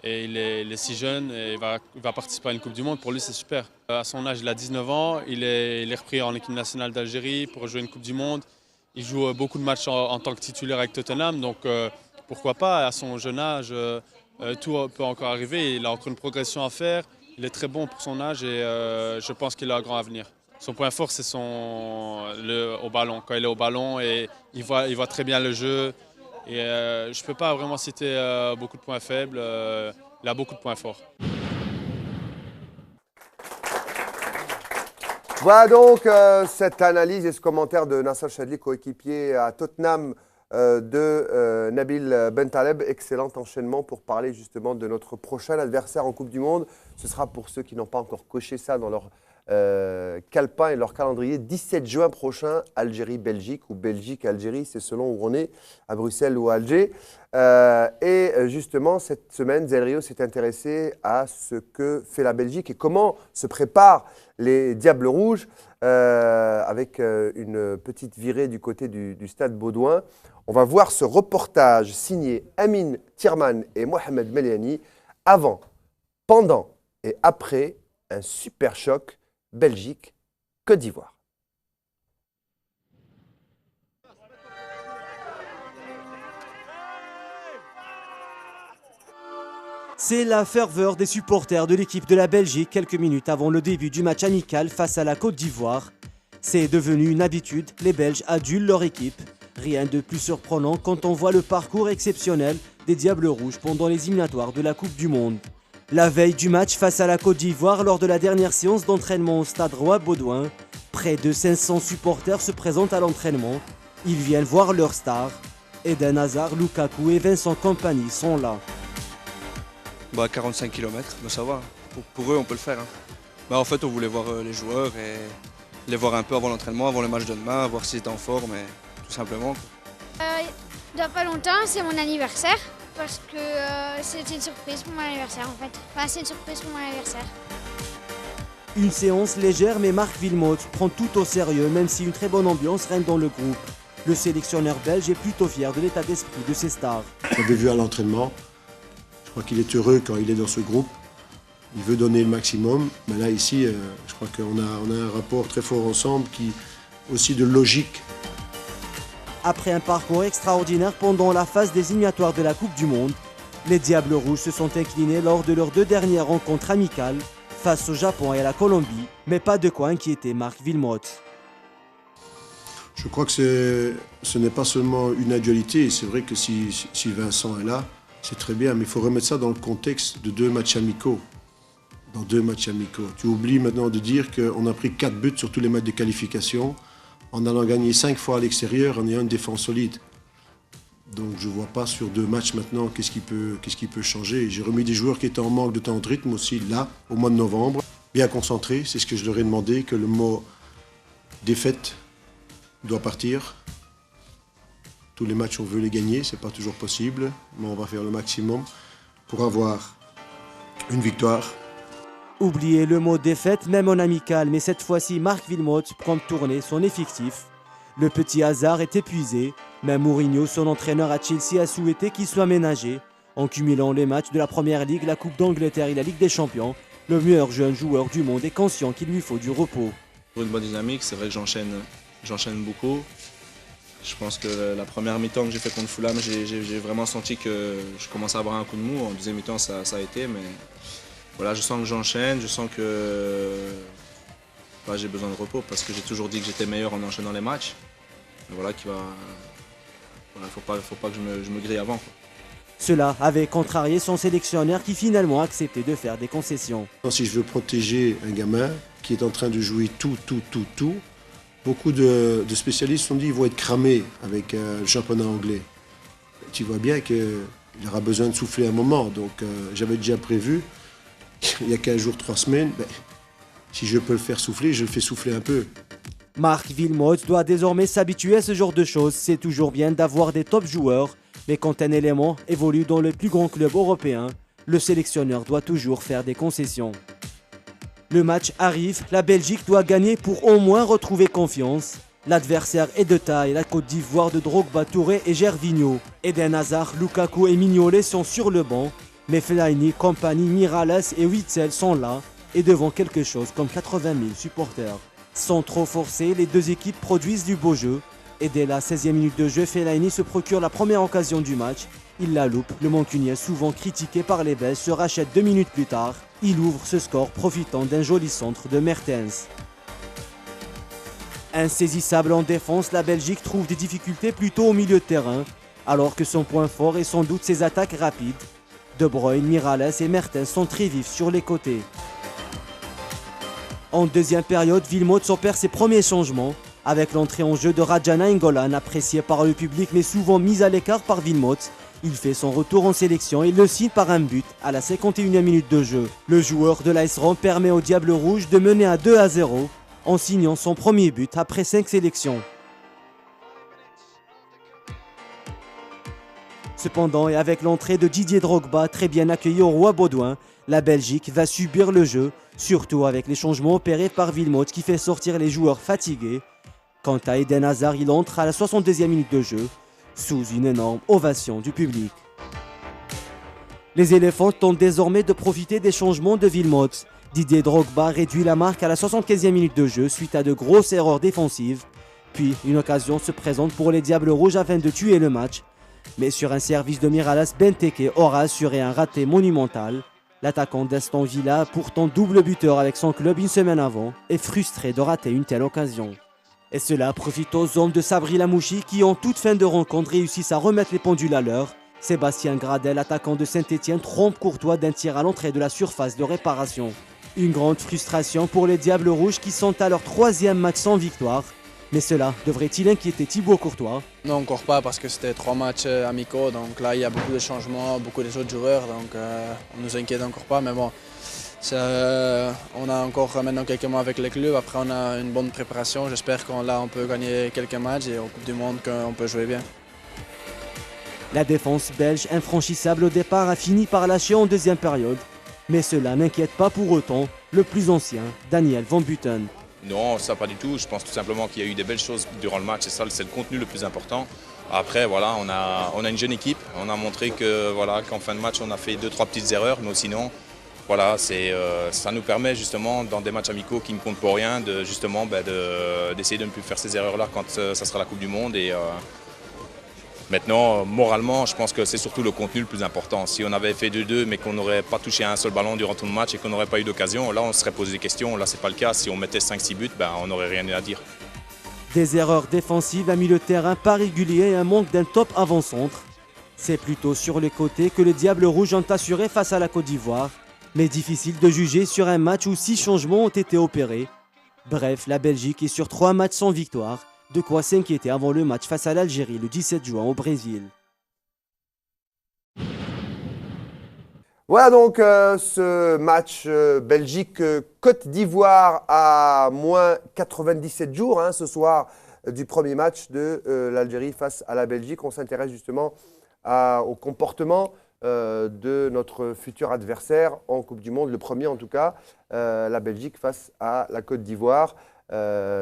et il est si jeune et il va participer à une Coupe du Monde. Pour lui, c'est super. À son âge, il a 19 ans, il est repris en équipe nationale d'Algérie pour jouer une Coupe du Monde. Il joue beaucoup de matchs en tant que titulaire avec Tottenham, donc pourquoi pas, à son jeune âge, tout peut encore arriver. Il a encore une progression à faire, il est très bon pour son âge et je pense qu'il a un grand avenir. Son point fort, c'est au ballon. Quand il est au ballon, et il voit très bien le jeu. Et je ne peux pas vraiment citer beaucoup de points faibles, il a beaucoup de points forts. Voilà donc cette analyse et ce commentaire de Nasser Chadli, coéquipier à Tottenham de Nabil Bentaleb. Excellent enchaînement pour parler justement de notre prochain adversaire en Coupe du Monde. Ce sera pour ceux qui n'ont pas encore coché ça dans leur calepin et leur calendrier. 17 juin prochain, Algérie-Belgique ou Belgique-Algérie, c'est selon où on est, à Bruxelles ou à Alger. Et justement, cette semaine, Zel Rio s'est intéressé à ce que fait la Belgique et comment se préparent les Diables Rouges avec une petite virée du côté du stade Baudouin. On va voir ce reportage signé Amine Thierman et Mohamed Meliani avant, pendant et après un super choc Belgique-Côte d'Ivoire. C'est la ferveur des supporters de l'équipe de la Belgique quelques minutes avant le début du match amical face à la Côte d'Ivoire. C'est devenu une habitude, les Belges adulent leur équipe. Rien de plus surprenant quand on voit le parcours exceptionnel des Diables Rouges pendant les éliminatoires de la Coupe du Monde. La veille du match face à la Côte d'Ivoire, lors de la dernière séance d'entraînement au stade Roi-Baudouin, près de 500 supporters se présentent à l'entraînement. Ils viennent voir leurs stars. Eden Hazard, Lukaku et Vincent Kompany sont là. 45 km, ça va. Pour eux, on peut le faire. En fait, on voulait voir les joueurs et les voir un peu avant l'entraînement, avant le match de demain, voir s'ils étaient en forme, tout simplement. Il n'y a pas longtemps, c'est mon anniversaire. Parce que c'était une surprise pour mon anniversaire en fait. Enfin, c'est une surprise pour mon anniversaire. Une séance légère, mais Marc Wilmots prend tout au sérieux, même si une très bonne ambiance règne dans le groupe. Le sélectionneur belge est plutôt fier de l'état d'esprit de ses stars. Je l'avais vu à l'entraînement. Je crois qu'il est heureux quand il est dans ce groupe. Il veut donner le maximum. Mais là, ici, je crois qu'on a un rapport très fort ensemble, qui aussi de logique. Après un parcours extraordinaire pendant la phase des éliminatoires de la Coupe du Monde, les Diables Rouges se sont inclinés lors de leurs deux dernières rencontres amicales face au Japon et à la Colombie, mais pas de quoi inquiéter Marc Wilmots. Je crois que ce n'est pas seulement une actualité. C'est vrai que si Vincent est là, c'est très bien, mais il faut remettre ça dans le contexte de 2 matchs amicaux. Dans 2 matchs amicaux. Tu oublies maintenant de dire qu'on a pris 4 buts sur tous les matchs de qualification, en allant gagner 5 fois à l'extérieur, en ayant une défense solide. Donc je ne vois pas sur 2 matchs maintenant qu'est-ce qui peut changer. J'ai remis des joueurs qui étaient en manque de temps de rythme aussi là, au mois de novembre. Bien concentrés, c'est ce que je leur ai demandé, que le mot défaite doit partir. Tous les matchs, on veut les gagner, ce n'est pas toujours possible, mais on va faire le maximum pour avoir une victoire. Oubliez le mot défaite, même en amical, mais cette fois-ci, Marc Wilmots prend tourner son effectif. Le petit Hazard est épuisé, même Mourinho, son entraîneur à Chelsea, a souhaité qu'il soit ménagé. En cumulant les matchs de la Première Ligue, la Coupe d'Angleterre et la Ligue des Champions, le meilleur jeune joueur du monde est conscient qu'il lui faut du repos. Pour une bonne dynamique, c'est vrai que j'enchaîne beaucoup. Je pense que la première mi-temps que j'ai fait contre Fulham, j'ai vraiment senti que je commençais à avoir un coup de mou. En deuxième mi-temps, ça a été, mais voilà, je sens que j'enchaîne, je sens que j'ai besoin de repos parce que j'ai toujours dit que j'étais meilleur en enchaînant les matchs. Mais voilà, faut pas que je me grille avant, quoi. Cela avait contrarié son sélectionneur qui finalement a accepté de faire des concessions. Si je veux protéger un gamin qui est en train de jouer tout, beaucoup de spécialistes ont dit qu'ils vont être cramés avec le championnat anglais. Tu vois bien qu'il aura besoin de souffler un moment. Donc j'avais déjà prévu, il y a 15 jours, 3 semaines, si je peux le faire souffler, je le fais souffler un peu. Marc Wilmots doit désormais s'habituer à ce genre de choses. C'est toujours bien d'avoir des top joueurs, mais quand un élément évolue dans le plus grand club européen, le sélectionneur doit toujours faire des concessions. Le match arrive, la Belgique doit gagner pour au moins retrouver confiance. L'adversaire est de taille, la Côte d'Ivoire de Drogba, Touré et Gervinho. Eden Hazard, Lukaku et Mignolet sont sur le banc, mais Fellaini, Kompany, Miralles et Witsel sont là et devant quelque chose comme 80 000 supporters. Sans trop forcer, les deux équipes produisent du beau jeu. Et dès la 16e minute de jeu, Fellaini se procure la première occasion du match. Il la loupe, le Mancunien souvent critiqué par les Belges se rachète 2 minutes plus tard. Il ouvre ce score profitant d'un joli centre de Mertens. Insaisissable en défense, la Belgique trouve des difficultés plutôt au milieu de terrain, alors que son point fort est sans doute ses attaques rapides. De Bruyne, Miralles et Mertens sont très vifs sur les côtés. En deuxième période, Wilmots opère ses premiers changements, avec l'entrée en jeu de Raja Nainggolan, apprécié par le public mais souvent mis à l'écart par Wilmots. Il fait son retour en sélection et le signe par un but à la 51e minute de jeu. Le joueur de l'AS Rome permet au Diable Rouge de mener à 2-0 en signant son premier but après 5 sélections. Cependant, et avec l'entrée de Didier Drogba très bien accueilli au Roi Baudouin, la Belgique va subir le jeu, surtout avec les changements opérés par Wilmots qui fait sortir les joueurs fatigués. Quant à Eden Hazard, il entre à la 62e minute de jeu, sous une énorme ovation du public. Les éléphants tentent désormais de profiter des changements de Wilmots. Didier Drogba réduit la marque à la 75e minute de jeu suite à de grosses erreurs défensives. Puis une occasion se présente pour les Diables Rouges afin de tuer le match. Mais sur un service de Miralles, Benteke aura assuré un raté monumental. L'attaquant d'Aston Villa, pourtant double buteur avec son club une semaine avant, est frustré de rater une telle occasion. Et cela profite aux hommes de Sabri Lamouchi qui, en toute fin de rencontre, réussissent à remettre les pendules à l'heure. Sébastien Gradel, attaquant de Saint-Etienne, trompe Courtois d'un tir à l'entrée de la surface de réparation. Une grande frustration pour les Diables Rouges qui sont à leur 3e match sans victoire. Mais cela devrait-il inquiéter Thibaut Courtois? Non, encore pas parce que c'était 3 matchs amicaux. Donc là, il y a beaucoup de changements, beaucoup des autres joueurs. Donc on ne nous inquiète encore pas. Mais bon, on a encore maintenant quelques mois avec le club. Après, on a une bonne préparation. J'espère qu'on peut gagner quelques matchs et au Coupe du Monde qu'on peut jouer bien. La défense belge, infranchissable au départ, a fini par lâcher en deuxième période. Mais cela n'inquiète pas pour autant le plus ancien, Daniel Van Buten. Non, ça pas du tout. Je pense tout simplement qu'il y a eu des belles choses durant le match et ça, c'est le contenu le plus important. Après, voilà, on a une jeune équipe. On a montré que, voilà, qu'en fin de match, on a fait 2-3 petites erreurs. Mais sinon, voilà, ça nous permet justement, dans des matchs amicaux qui ne comptent pour rien, d'essayer de ne plus faire ces erreurs-là quand ça sera la Coupe du Monde. Et maintenant, moralement, je pense que c'est surtout le contenu le plus important. Si on avait fait 2-2 mais qu'on n'aurait pas touché un seul ballon durant tout le match et qu'on n'aurait pas eu d'occasion, là on se serait posé des questions. Là, c'est pas le cas. Si on mettait 5-6 buts, on n'aurait rien à dire. Des erreurs défensives, un milieu de terrain pas régulier et un manque d'un top avant-centre. C'est plutôt sur les côtés que les Diables Rouges ont assuré face à la Côte d'Ivoire. Mais difficile de juger sur un match où 6 changements ont été opérés. Bref, la Belgique est sur 3 matchs sans victoire. De quoi s'inquiéter avant le match face à l'Algérie le 17 juin au Brésil. Voilà donc ce match Belgique-Côte d'Ivoire à moins 97 jours ce soir du premier match de l'Algérie face à la Belgique. On s'intéresse justement au comportement de notre futur adversaire en Coupe du Monde, le premier en tout cas, la Belgique face à la Côte d'Ivoire.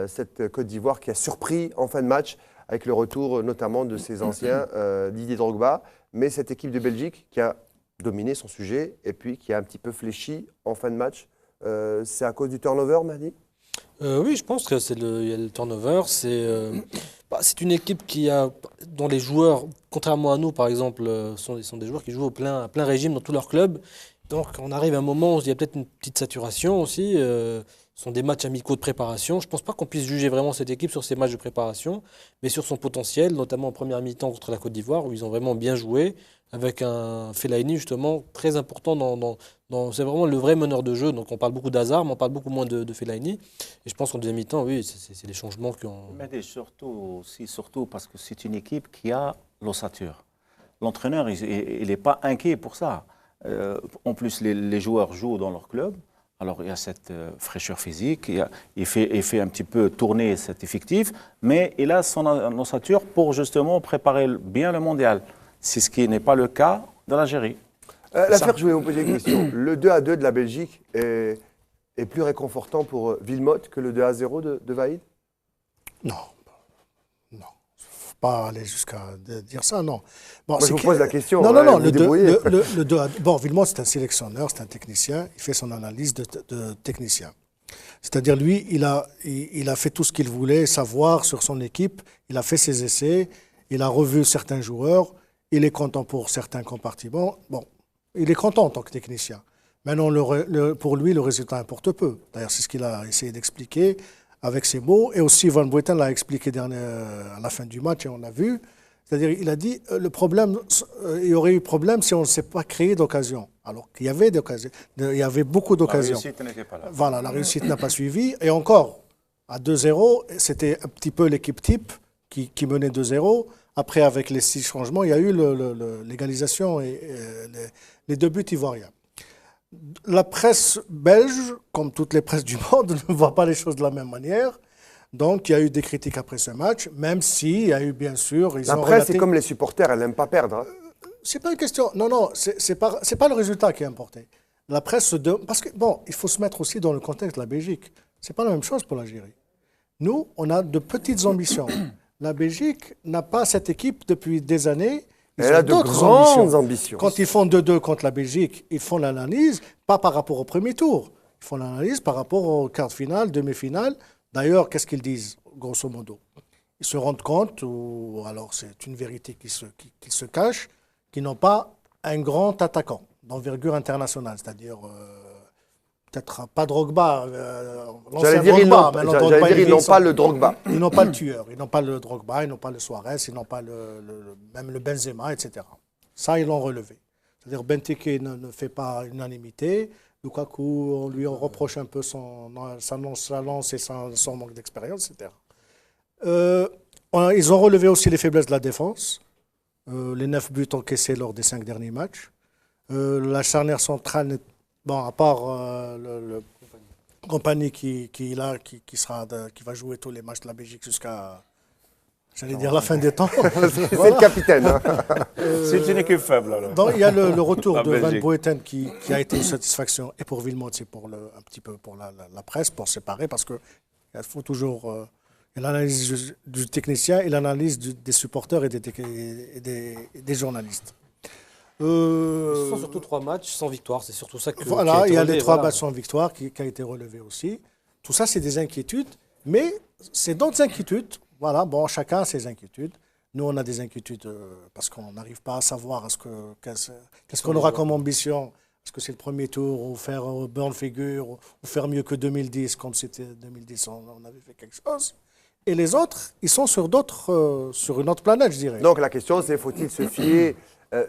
Cette Côte d'Ivoire qui a surpris en fin de match avec le retour notamment de ses anciens, Didier Drogba, mais cette équipe de Belgique qui a dominé son sujet et puis qui a un petit peu fléchi en fin de match, c'est à cause du turnover, Mehdi? Oui, je pense que y a le turnover. C'est une équipe dont les joueurs, contrairement à nous par exemple, sont des joueurs qui jouent à plein régime dans tous leurs clubs. Donc on arrive à un moment où il y a peut-être une petite saturation aussi. Ce sont des matchs amicaux de préparation. Je ne pense pas qu'on puisse juger vraiment cette équipe sur ces matchs de préparation, mais sur son potentiel, notamment en première mi-temps contre la Côte d'Ivoire, où ils ont vraiment bien joué, avec un Fellaini justement très important c'est vraiment le vrai meneur de jeu. Donc on parle beaucoup d'Hazard, mais on parle beaucoup moins de Fellaini. Et je pense qu'en deuxième mi-temps, oui, c'est les changements qui ont... Mais surtout parce que c'est une équipe qui a l'ossature. L'entraîneur, il n'est pas inquiet pour ça. En plus, les joueurs jouent dans leur club. Alors, il y a cette fraîcheur physique, il fait un petit peu tourner cet effectif, mais il a son ossature pour justement préparer bien le mondial. C'est ce qui n'est pas le cas dans l'Algérie. L'affaire, je voulais vous poser une question. Le 2-2 de la Belgique est plus réconfortant pour Wilmotte que le 2-0 de Vaïd? Non. Pas aller jusqu'à dire ça, non. Bon, moi, je vous pose la question. Non, le 2-2. Bon, Wilmotte, c'est un sélectionneur, c'est un technicien. Il fait son analyse de technicien. C'est-à-dire, lui, il a fait tout ce qu'il voulait savoir sur son équipe. Il a fait ses essais. Il a revu certains joueurs. Il est content pour certains compartiments. Bon, il est content en tant que technicien. Maintenant, pour lui, le résultat importe peu. D'ailleurs, c'est ce qu'il a essayé d'expliquer avec ses mots. Et aussi, Van Buiten l'a expliqué à la fin du match, et on a vu. C'est-à-dire, il a dit, le problème, il y aurait eu problème si on ne s'est pas créé d'occasion. Alors qu'il y avait d'occasions. Il y avait beaucoup d'occasions. La réussite n'était pas là. Voilà, la réussite n'a pas suivi. Et encore, à 2-0, c'était un petit peu l'équipe type qui menait 2-0. Après, avec les 6 changements, il y a eu l'égalisation et les 2 buts ivoiriens. La presse belge, comme toutes les presses du monde, ne voit pas les choses de la même manière. Donc, il y a eu des critiques après ce match, même s'il y a eu, bien sûr... La presse, c'est comme les supporters, elle n'aime pas perdre. Hein. C'est pas une question... Non, c'est pas le résultat qui est importé. La presse parce que, bon, il faut se mettre aussi dans le contexte de la Belgique. C'est pas la même chose pour l'Algérie. Nous, on a de petites ambitions. La Belgique n'a pas cette équipe depuis des années. Elle a de grandes ambitions. Quand ils font 2-2 contre la Belgique, ils font l'analyse, pas par rapport au premier tour. Ils font l'analyse par rapport aux quarts de finale, demi-finale. D'ailleurs, qu'est-ce qu'ils disent, grosso modo? Ils se rendent compte, ou alors c'est une vérité qui se cache, qu'ils n'ont pas un grand attaquant d'envergure internationale, c'est-à-dire peut-être pas Drogba. J'allais dire, ils n'ont pas le Drogba. Ils n'ont pas le tueur, ils n'ont pas le Drogba, ils n'ont pas le Suarez, ils n'ont pas même le Benzema, etc. Ça, ils l'ont relevé. C'est-à-dire Benteke ne fait pas unanimité. Lukaku, on lui reproche un peu sa nonchalance et son manque d'expérience, etc. Ils ont relevé aussi les faiblesses de la défense. Les 9 buts encaissés lors des 5 derniers matchs. La charnière centrale, bon, à part le Compagnie qui va jouer tous les matchs de la Belgique jusqu'à, j'allais dire, la fin des temps. C'est le capitaine. Hein. C'est une équipe faible. Alors. Donc, il y a le retour de Van Buiten qui a été une satisfaction, et pour Wilmotte, c'est un petit peu pour la presse, pour séparer, parce qu'il faut toujours l'analyse du technicien et l'analyse des supporters et des journalistes. Ce sont surtout 3 matchs sans victoire, c'est surtout ça que... Voilà, il y a les 3 matchs sans victoire qui a été relevé aussi. Tout ça, c'est des inquiétudes, mais c'est d'autres inquiétudes. Voilà, bon, chacun a ses inquiétudes. Nous, on a des inquiétudes parce qu'on n'arrive pas à savoir qu'est-ce qu'on aura comme ambition. Est-ce que c'est le premier tour, ou faire bonne figure, ou faire mieux que 2010, comme c'était 2010, on avait fait quelque chose. Et les autres, ils sont sur une autre planète, je dirais. Donc la question, c'est faut-il se fier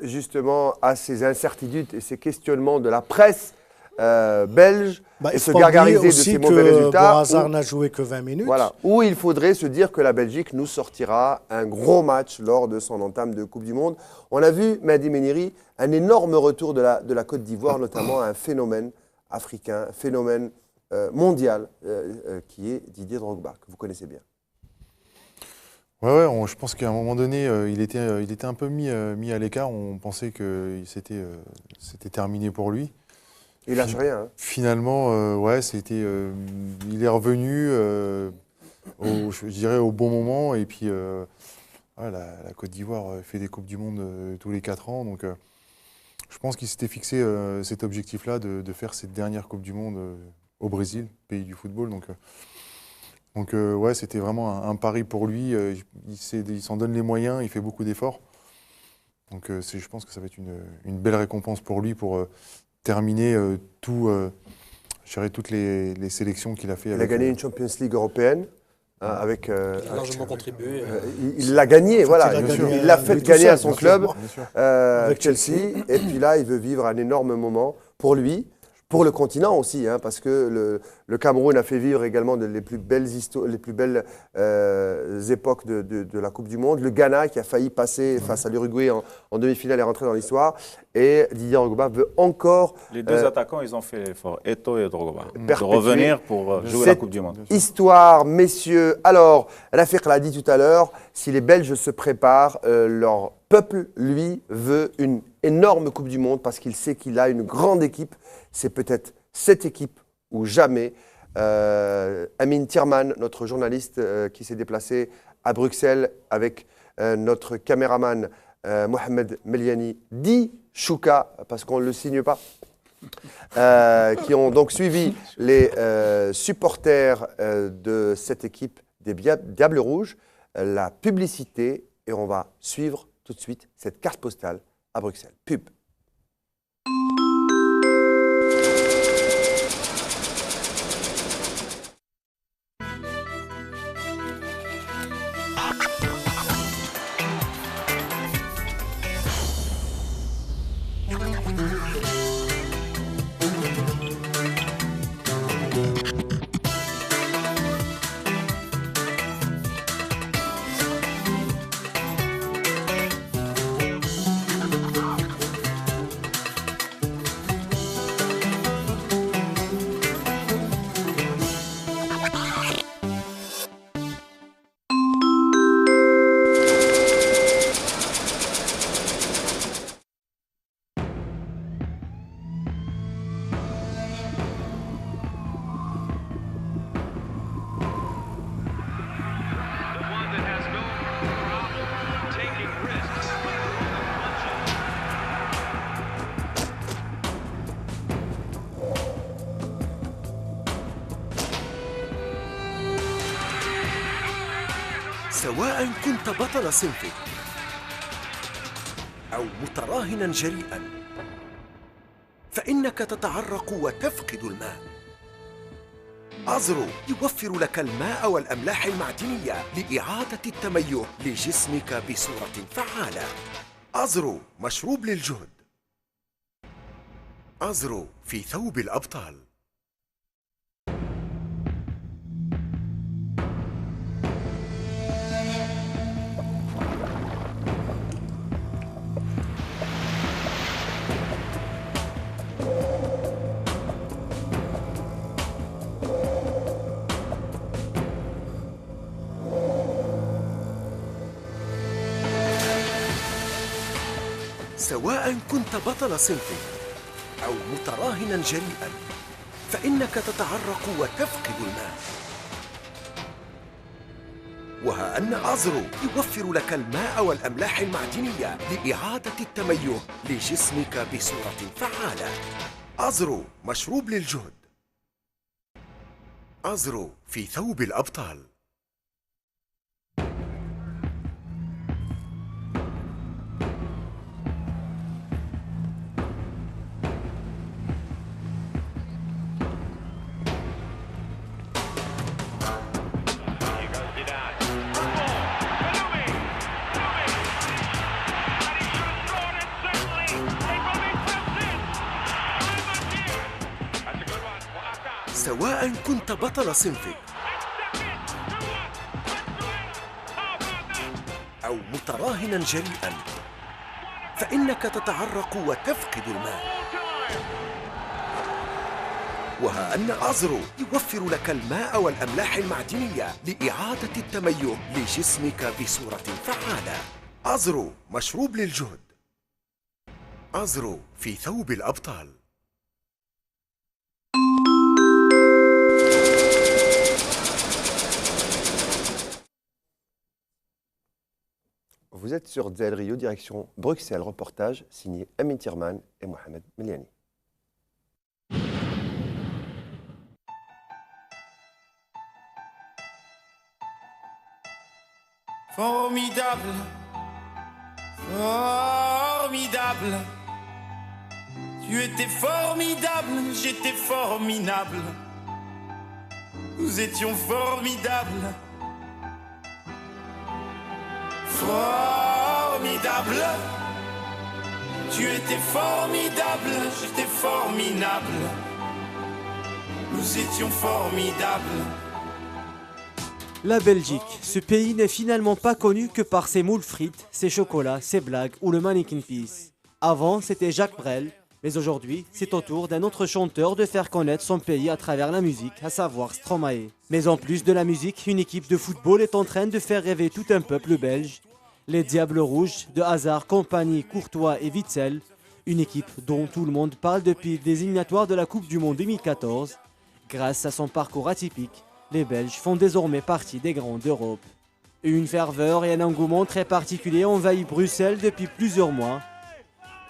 justement à ces incertitudes et ces questionnements de la presse belge et se gargariser de ces mauvais résultats. Hazard n'a joué que 20 minutes. Voilà. Ou il faudrait se dire que la Belgique nous sortira un gros match lors de son entame de Coupe du Monde. On a vu, Mehdi Méniri, un énorme retour de la Côte d'Ivoire, notamment un phénomène africain, un phénomène mondial, qui est Didier Drogba, que vous connaissez bien. Ouais, je pense qu'à un moment donné, il était un peu mis à l'écart. On pensait que c'était terminé pour lui. Il lâche rien. Hein. Finalement, il est revenu, je dirais, au bon moment. Et puis, la Côte d'Ivoire fait des Coupes du Monde tous les 4 ans. Donc, je pense qu'il s'était fixé cet objectif-là de faire cette dernière Coupe du Monde au Brésil, pays du football. Donc ouais, c'était vraiment un pari pour lui. Il s'en donne les moyens, il fait beaucoup d'efforts. Donc je pense que ça va être une belle récompense pour lui pour terminer toutes les sélections qu'il a fait. Il a gagné une Champions League européenne. Il a largement contribué. Il l'a gagné, voilà. Il l'a fait gagner à son club, Avec Chelsea. Et puis là, il veut vivre un énorme moment pour lui, pour le continent aussi, hein, parce que le Cameroun a fait vivre également les plus belles époques de la Coupe du Monde. Le Ghana qui a failli passer face à l'Uruguay en demi-finale est rentré dans l'histoire. Et Didier Drogba veut encore... Les deux attaquants, ils ont fait l'effort, Eto'o et Drogba, de revenir pour jouer la Coupe du Monde. Histoire, messieurs. Alors, Rafik l'a dit tout à l'heure, si les Belges se préparent, leur peuple, lui, veut une énorme Coupe du Monde parce qu'il sait qu'il a une grande équipe. C'est peut-être cette équipe ou jamais. Amin Thierman, notre journaliste qui s'est déplacé à Bruxelles avec notre caméraman Mohamed Meliani, dit Chouka, parce qu'on ne le signe pas, qui ont donc suivi les supporters de cette équipe des Diables Rouges, la publicité, et on va suivre tout de suite cette carte postale à Bruxelles. Pub. سواء كنت بطل صنفك أو متراهنا جريئا فإنك تتعرق وتفقد الماء. أزرو يوفر لك الماء والأملاح المعدنية لإعادة التميز لجسمك بصورة فعالة. أزرو مشروب للجهد. أزرو في ثوب الأبطال. سواء كنت بطل صنفك أو متراهنا جريئا فإنك تتعرق وتفقد الماء. وها أن أزرو يوفر لك الماء والأملاح المعدنية لإعادة التميز لجسمك بصورة فعالة. أزرو مشروب للجهد. أزرو في ثوب الأبطال. سواء كنت بطل صنفك أو متراهنا جريئا فإنك تتعرق وتفقد الماء. وها أن أزرو يوفر لك الماء والأملاح المعدنية لإعادة التميز لجسمك بصورة فعالة. أزرو مشروب للجهد. أزرو في ثوب الأبطال. Vous êtes sur Del Rio, direction Bruxelles. Reportage signé Amin Tirman et Mohamed Meliani. Formidable, formidable. Tu étais formidable, j'étais formidable. Nous étions formidables. Formidable. Tu étais formidable, j'étais formidable. Nous étions formidables. La Belgique, ce pays n'est finalement pas connu que par ses moules frites, ses chocolats, ses blagues ou le mannequin peace. Avant, c'était Jacques Brel, mais aujourd'hui, c'est au tour d'un autre chanteur de faire connaître son pays à travers la musique, à savoir Stromae. Mais en plus de la musique, une équipe de football est en train de faire rêver tout un peuple belge. Les Diables Rouges, de Hazard, Compagnie, Courtois et Witzel, une équipe dont tout le monde parle depuis les éliminatoires de la Coupe du Monde 2014. Grâce à son parcours atypique, les Belges font désormais partie des grands d'Europe. Une ferveur et un engouement très particulier envahissent Bruxelles depuis plusieurs mois.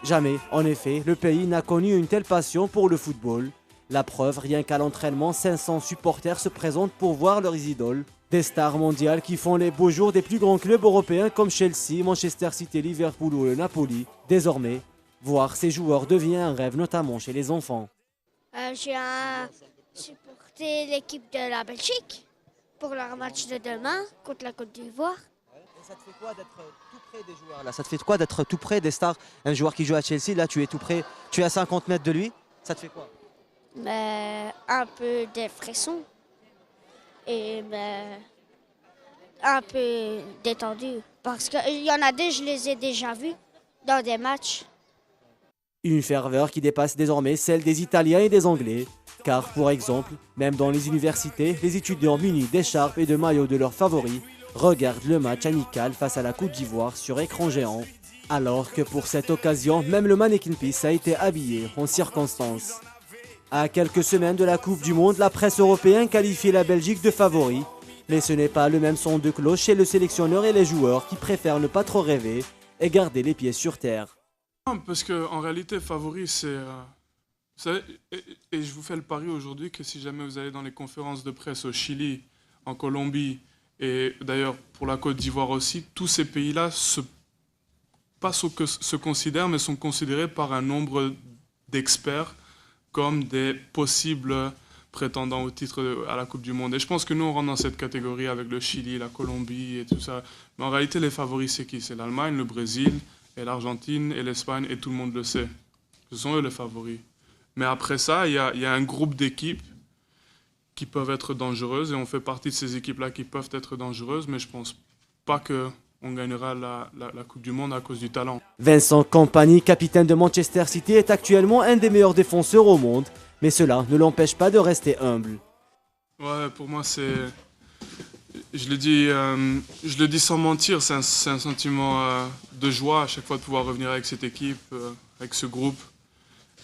Jamais, en effet, le pays n'a connu une telle passion pour le football. La preuve, rien qu'à l'entraînement, 500 supporters se présentent pour voir leurs idoles. Des stars mondiales qui font les beaux jours des plus grands clubs européens comme Chelsea, Manchester City, Liverpool ou le Napoli. Désormais, voir ces joueurs devient un rêve, notamment chez les enfants. J'ai supporté l'équipe de la Belgique pour leur match de demain contre la Côte d'Ivoire. Ça te fait quoi d'être tout près des joueurs là? Ça te fait quoi d'être tout près des stars? Un joueur qui joue à Chelsea, là tu es tout près, tu es à 50 mètres de lui. Ça te fait quoi? Un peu des frissons et un peu détendu. Parce qu'il y en a deux, je les ai déjà vus dans des matchs. Une ferveur qui dépasse désormais celle des Italiens et des Anglais. Car, pour exemple, même dans les universités, les étudiants munis d'écharpes et de maillots de leurs favoris regardent le match amical face à la Côte d'Ivoire sur écran géant. Alors que pour cette occasion, même le mannequin peace a été habillé en circonstance. À quelques semaines de la Coupe du Monde, la presse européenne qualifie la Belgique de favori. Mais ce n'est pas le même son de cloche chez le sélectionneur et les joueurs qui préfèrent ne pas trop rêver et garder les pieds sur terre. Parce qu'en réalité, favori, c'est... et je vous fais le pari aujourd'hui que si jamais vous allez dans les conférences de presse au Chili, en Colombie, et d'ailleurs pour la Côte d'Ivoire aussi, tous ces pays-là se considèrent, mais sont considérés par un nombre d'experts comme des possibles prétendants au titre à la Coupe du Monde. Et je pense que nous, on rentre dans cette catégorie avec le Chili, la Colombie et tout ça. Mais en réalité, les favoris, c'est qui? C'est l'Allemagne, le Brésil, et l'Argentine, et l'Espagne, et tout le monde le sait. Ce sont eux les favoris. Mais après ça, il y a un groupe d'équipes qui peuvent être dangereuses, et on fait partie de ces équipes-là qui peuvent être dangereuses, mais je ne pense pas qu'on gagnera la Coupe du Monde à cause du talent. Vincent Kompany, capitaine de Manchester City, est actuellement un des meilleurs défenseurs au monde, mais cela ne l'empêche pas de rester humble. Ouais, pour moi, c'est... Je le dis sans mentir, c'est un sentiment de joie à chaque fois de pouvoir revenir avec cette équipe, avec ce groupe.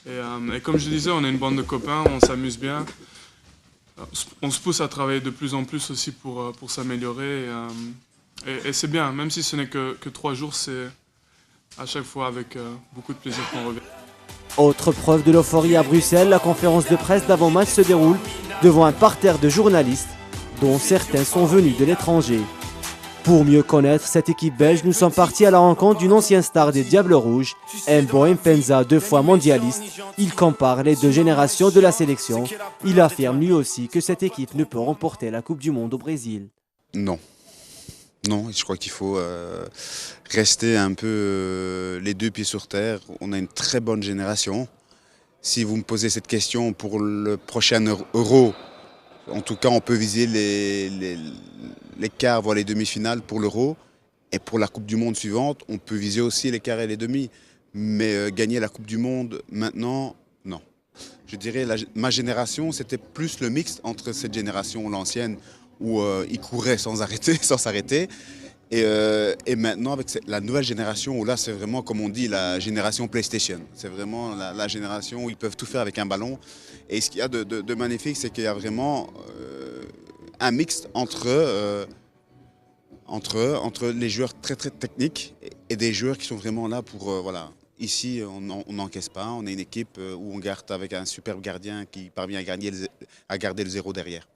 Et comme je disais, on est une bande de copains, on s'amuse bien. On se pousse à travailler de plus en plus aussi pour s'améliorer. Et c'est bien, même si ce n'est que 3 jours, c'est à chaque fois avec beaucoup de plaisir qu'on revient. Autre preuve de l'euphorie à Bruxelles, la conférence de presse d'avant-match se déroule devant un parterre de journalistes, dont certains sont venus de l'étranger. Pour mieux connaître cette équipe belge, nous sommes partis à la rencontre d'une ancienne star des Diables Rouges, Mbo Mpenza, 2 fois mondialiste. Il compare les 2 générations de la sélection. Il affirme lui aussi que cette équipe ne peut remporter la Coupe du Monde au Brésil. Non. Non, je crois qu'il faut rester un peu les 2 pieds sur terre. On a une très bonne génération. Si vous me posez cette question pour le prochain Euro, en tout cas on peut viser les quarts, voire les demi-finales pour l'Euro. Et pour la Coupe du Monde suivante, on peut viser aussi les quarts et les demi. Mais gagner la Coupe du Monde maintenant, non. Je dirais ma génération, c'était plus le mix entre cette génération, l'ancienne, où ils couraient sans s'arrêter. Et maintenant, avec la nouvelle génération, où là, c'est vraiment, comme on dit, la génération PlayStation. C'est vraiment la génération où ils peuvent tout faire avec un ballon. Et ce qu'il y a de magnifique, c'est qu'il y a vraiment un mix entre entre les joueurs très très techniques et des joueurs qui sont vraiment là pour voilà. Ici, on n'encaisse pas, on est une équipe où on garde avec un superbe gardien qui parvient à garder le 0 derrière.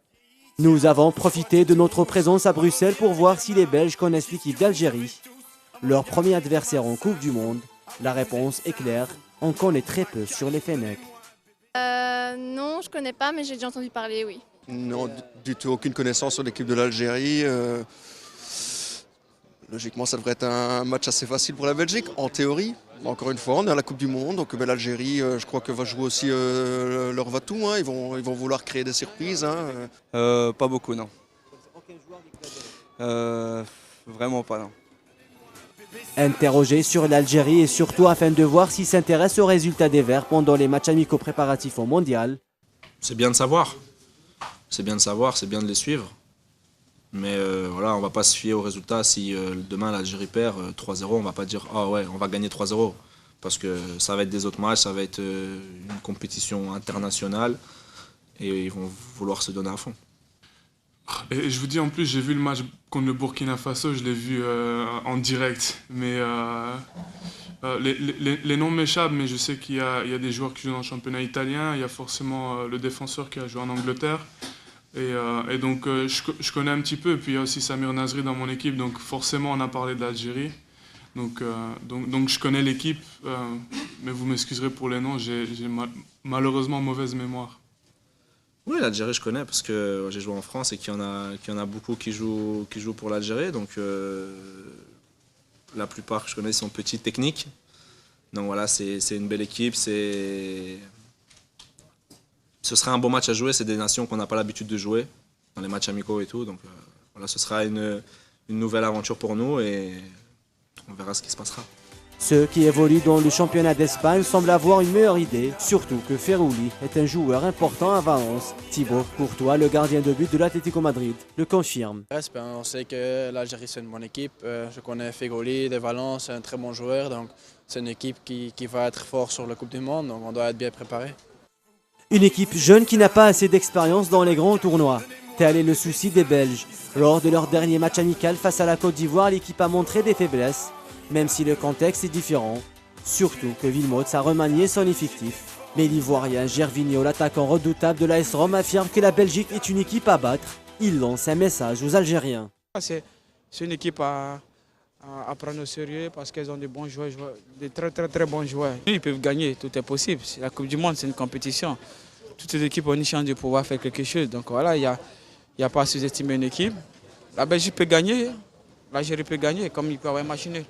Nous avons profité de notre présence à Bruxelles pour voir si les Belges connaissent l'équipe d'Algérie. Leur premier adversaire en Coupe du Monde. La réponse est claire, on connaît très peu sur les Fennecs. Non, je ne connais pas, mais j'ai déjà entendu parler, oui. Non, du tout, aucune connaissance sur l'équipe de l'Algérie. Logiquement, ça devrait être un match assez facile pour la Belgique, en théorie. Encore une fois, on est à la Coupe du Monde, donc l'Algérie, je crois que va jouer aussi leur va-tout. Hein. Ils vont vouloir créer des surprises. Hein. Pas beaucoup, non. Vraiment pas, non. Interrogé sur l'Algérie et surtout afin de voir s'il s'intéresse aux résultats des Verts pendant les matchs amicaux préparatifs au Mondial. C'est bien de savoir. C'est bien de savoir, c'est bien de les suivre. Mais voilà, on ne va pas se fier aux résultats. Si demain l'Algérie perd 3-0, on ne va pas dire « Ah ouais, on va gagner 3-0 ». Parce que ça va être des autres matchs, ça va être une compétition internationale et ils vont vouloir se donner à fond. Et je vous dis en plus, j'ai vu le match contre le Burkina Faso, je l'ai vu en direct. Mais les noms m'échappent, mais je sais qu'il y a des joueurs qui jouent dans le championnat italien. Il y a forcément le défenseur qui a joué en Angleterre. Et donc je connais un petit peu. Et puis il y a aussi Samir Nasri dans mon équipe, donc forcément on a parlé de l'Algérie. Donc je connais l'équipe, mais vous m'excuserez pour les noms, j'ai malheureusement mauvaise mémoire. Oui, l'Algérie je connais parce que j'ai joué en France et qu'il y en a beaucoup qui jouent pour l'Algérie. Donc la plupart que je connais sont petits, techniques. Donc voilà, c'est une belle équipe. Ce sera un bon match à jouer. C'est des nations qu'on n'a pas l'habitude de jouer dans les matchs amicaux et tout. Donc voilà, ce sera une nouvelle aventure pour nous et on verra ce qui se passera. Ceux qui évoluent dans le championnat d'Espagne semblent avoir une meilleure idée, surtout que Ferrouli est un joueur important à Valence. Thibaut Courtois, le gardien de but de l'Atlético Madrid, le confirme. On sait que l'Algérie c'est une bonne équipe. Je connais Ferrouli de Valence, c'est un très bon joueur. Donc c'est une équipe qui va être forte sur la Coupe du Monde, donc on doit être bien préparé. Une équipe jeune qui n'a pas assez d'expérience dans les grands tournois. Tel est le souci des Belges. Lors de leur dernier match amical face à la Côte d'Ivoire, l'équipe a montré des faiblesses, même si le contexte est différent. Surtout que Wilmots a remanié son effectif. Mais l'Ivoirien Gervinho, l'attaquant redoutable de l'AS Rome, affirme que la Belgique est une équipe à battre. Il lance un message aux Algériens. C'est une équipe à prendre au sérieux parce qu'ils ont des bons joueurs, des très bons joueurs. Ils peuvent gagner, tout est possible. La Coupe du Monde, c'est une compétition. Toutes les équipes ont une chance de pouvoir faire quelque chose. Donc voilà, il n'y a pas à sous-estimer une équipe. La Belgique peut gagner, l'Algérie peut gagner, comme ils peuvent avoir imaginé.